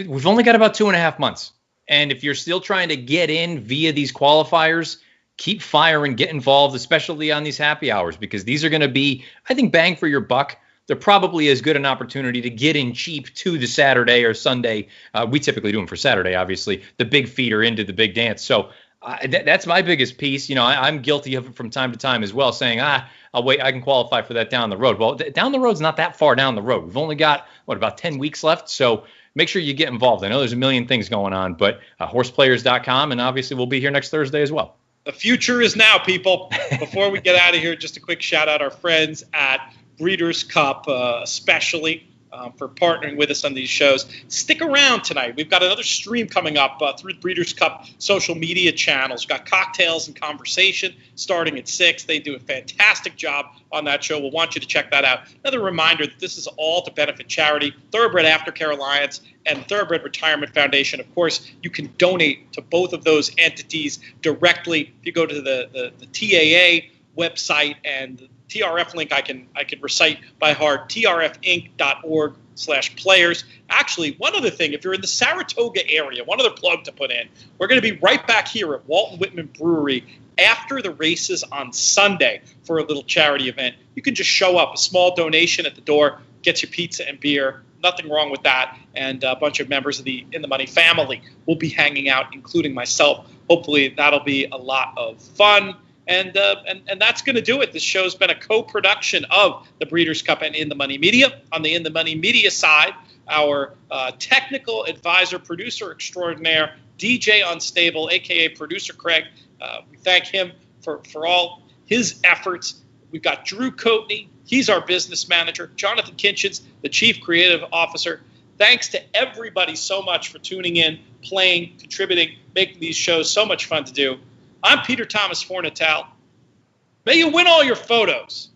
We've only got about 2.5 months. And if you're still trying to get in via these qualifiers, keep firing, get involved, especially on these happy hours, because these are going to be, I think, bang for your buck. They're probably as good an opportunity to get in cheap to the Saturday or Sunday. We typically do them for Saturday, obviously, the big feeder into the big dance. So that's my biggest piece. I'm guilty of it from time to time as well, saying, I'll wait, I can qualify for that down the road. Well, down the road's not that far down the road. We've only got, about 10 weeks left. So make sure you get involved. I know there's a million things going on, but horseplayers.com, and obviously we'll be here next Thursday as well. The future is now, people. Before we get out of here, just a quick shout out our friends at Breeders' Cup, especially for partnering with us on these shows. Stick around tonight. We've got another stream coming up through the Breeders' Cup social media channels. We've got Cocktails and Conversation starting at 6. They do a fantastic job on that show. We'll want you to check that out. Another reminder that this is all to benefit charity, Thoroughbred Aftercare Alliance, and Thoroughbred Retirement Foundation. Of course, you can donate to both of those entities directly. If you go to the TAA website and the TRF link, I can recite by heart, trfinc.org/players. Actually, one other thing, if you're in the Saratoga area, one other plug to put in, we're going to be right back here at Walton Whitman Brewery after the races on Sunday for a little charity event. You can just show up. A small donation at the door gets you pizza and beer. Nothing wrong with that. And a bunch of members of the In the Money family will be hanging out, including myself. Hopefully that'll be a lot of fun. And that's going to do it. This show's been a co-production of the Breeders' Cup and In the Money Media. On the In the Money Media side, our technical advisor, producer extraordinaire, DJ Unstable, a.k.a. Producer Craig. We thank him for all his efforts. We've got Drew Coatney. He's our business manager. Jonathan Kinchins, the chief creative officer. Thanks to everybody so much for tuning in, playing, contributing, making these shows so much fun to do. I'm Peter Thomas Fornatal. May you win all your photos.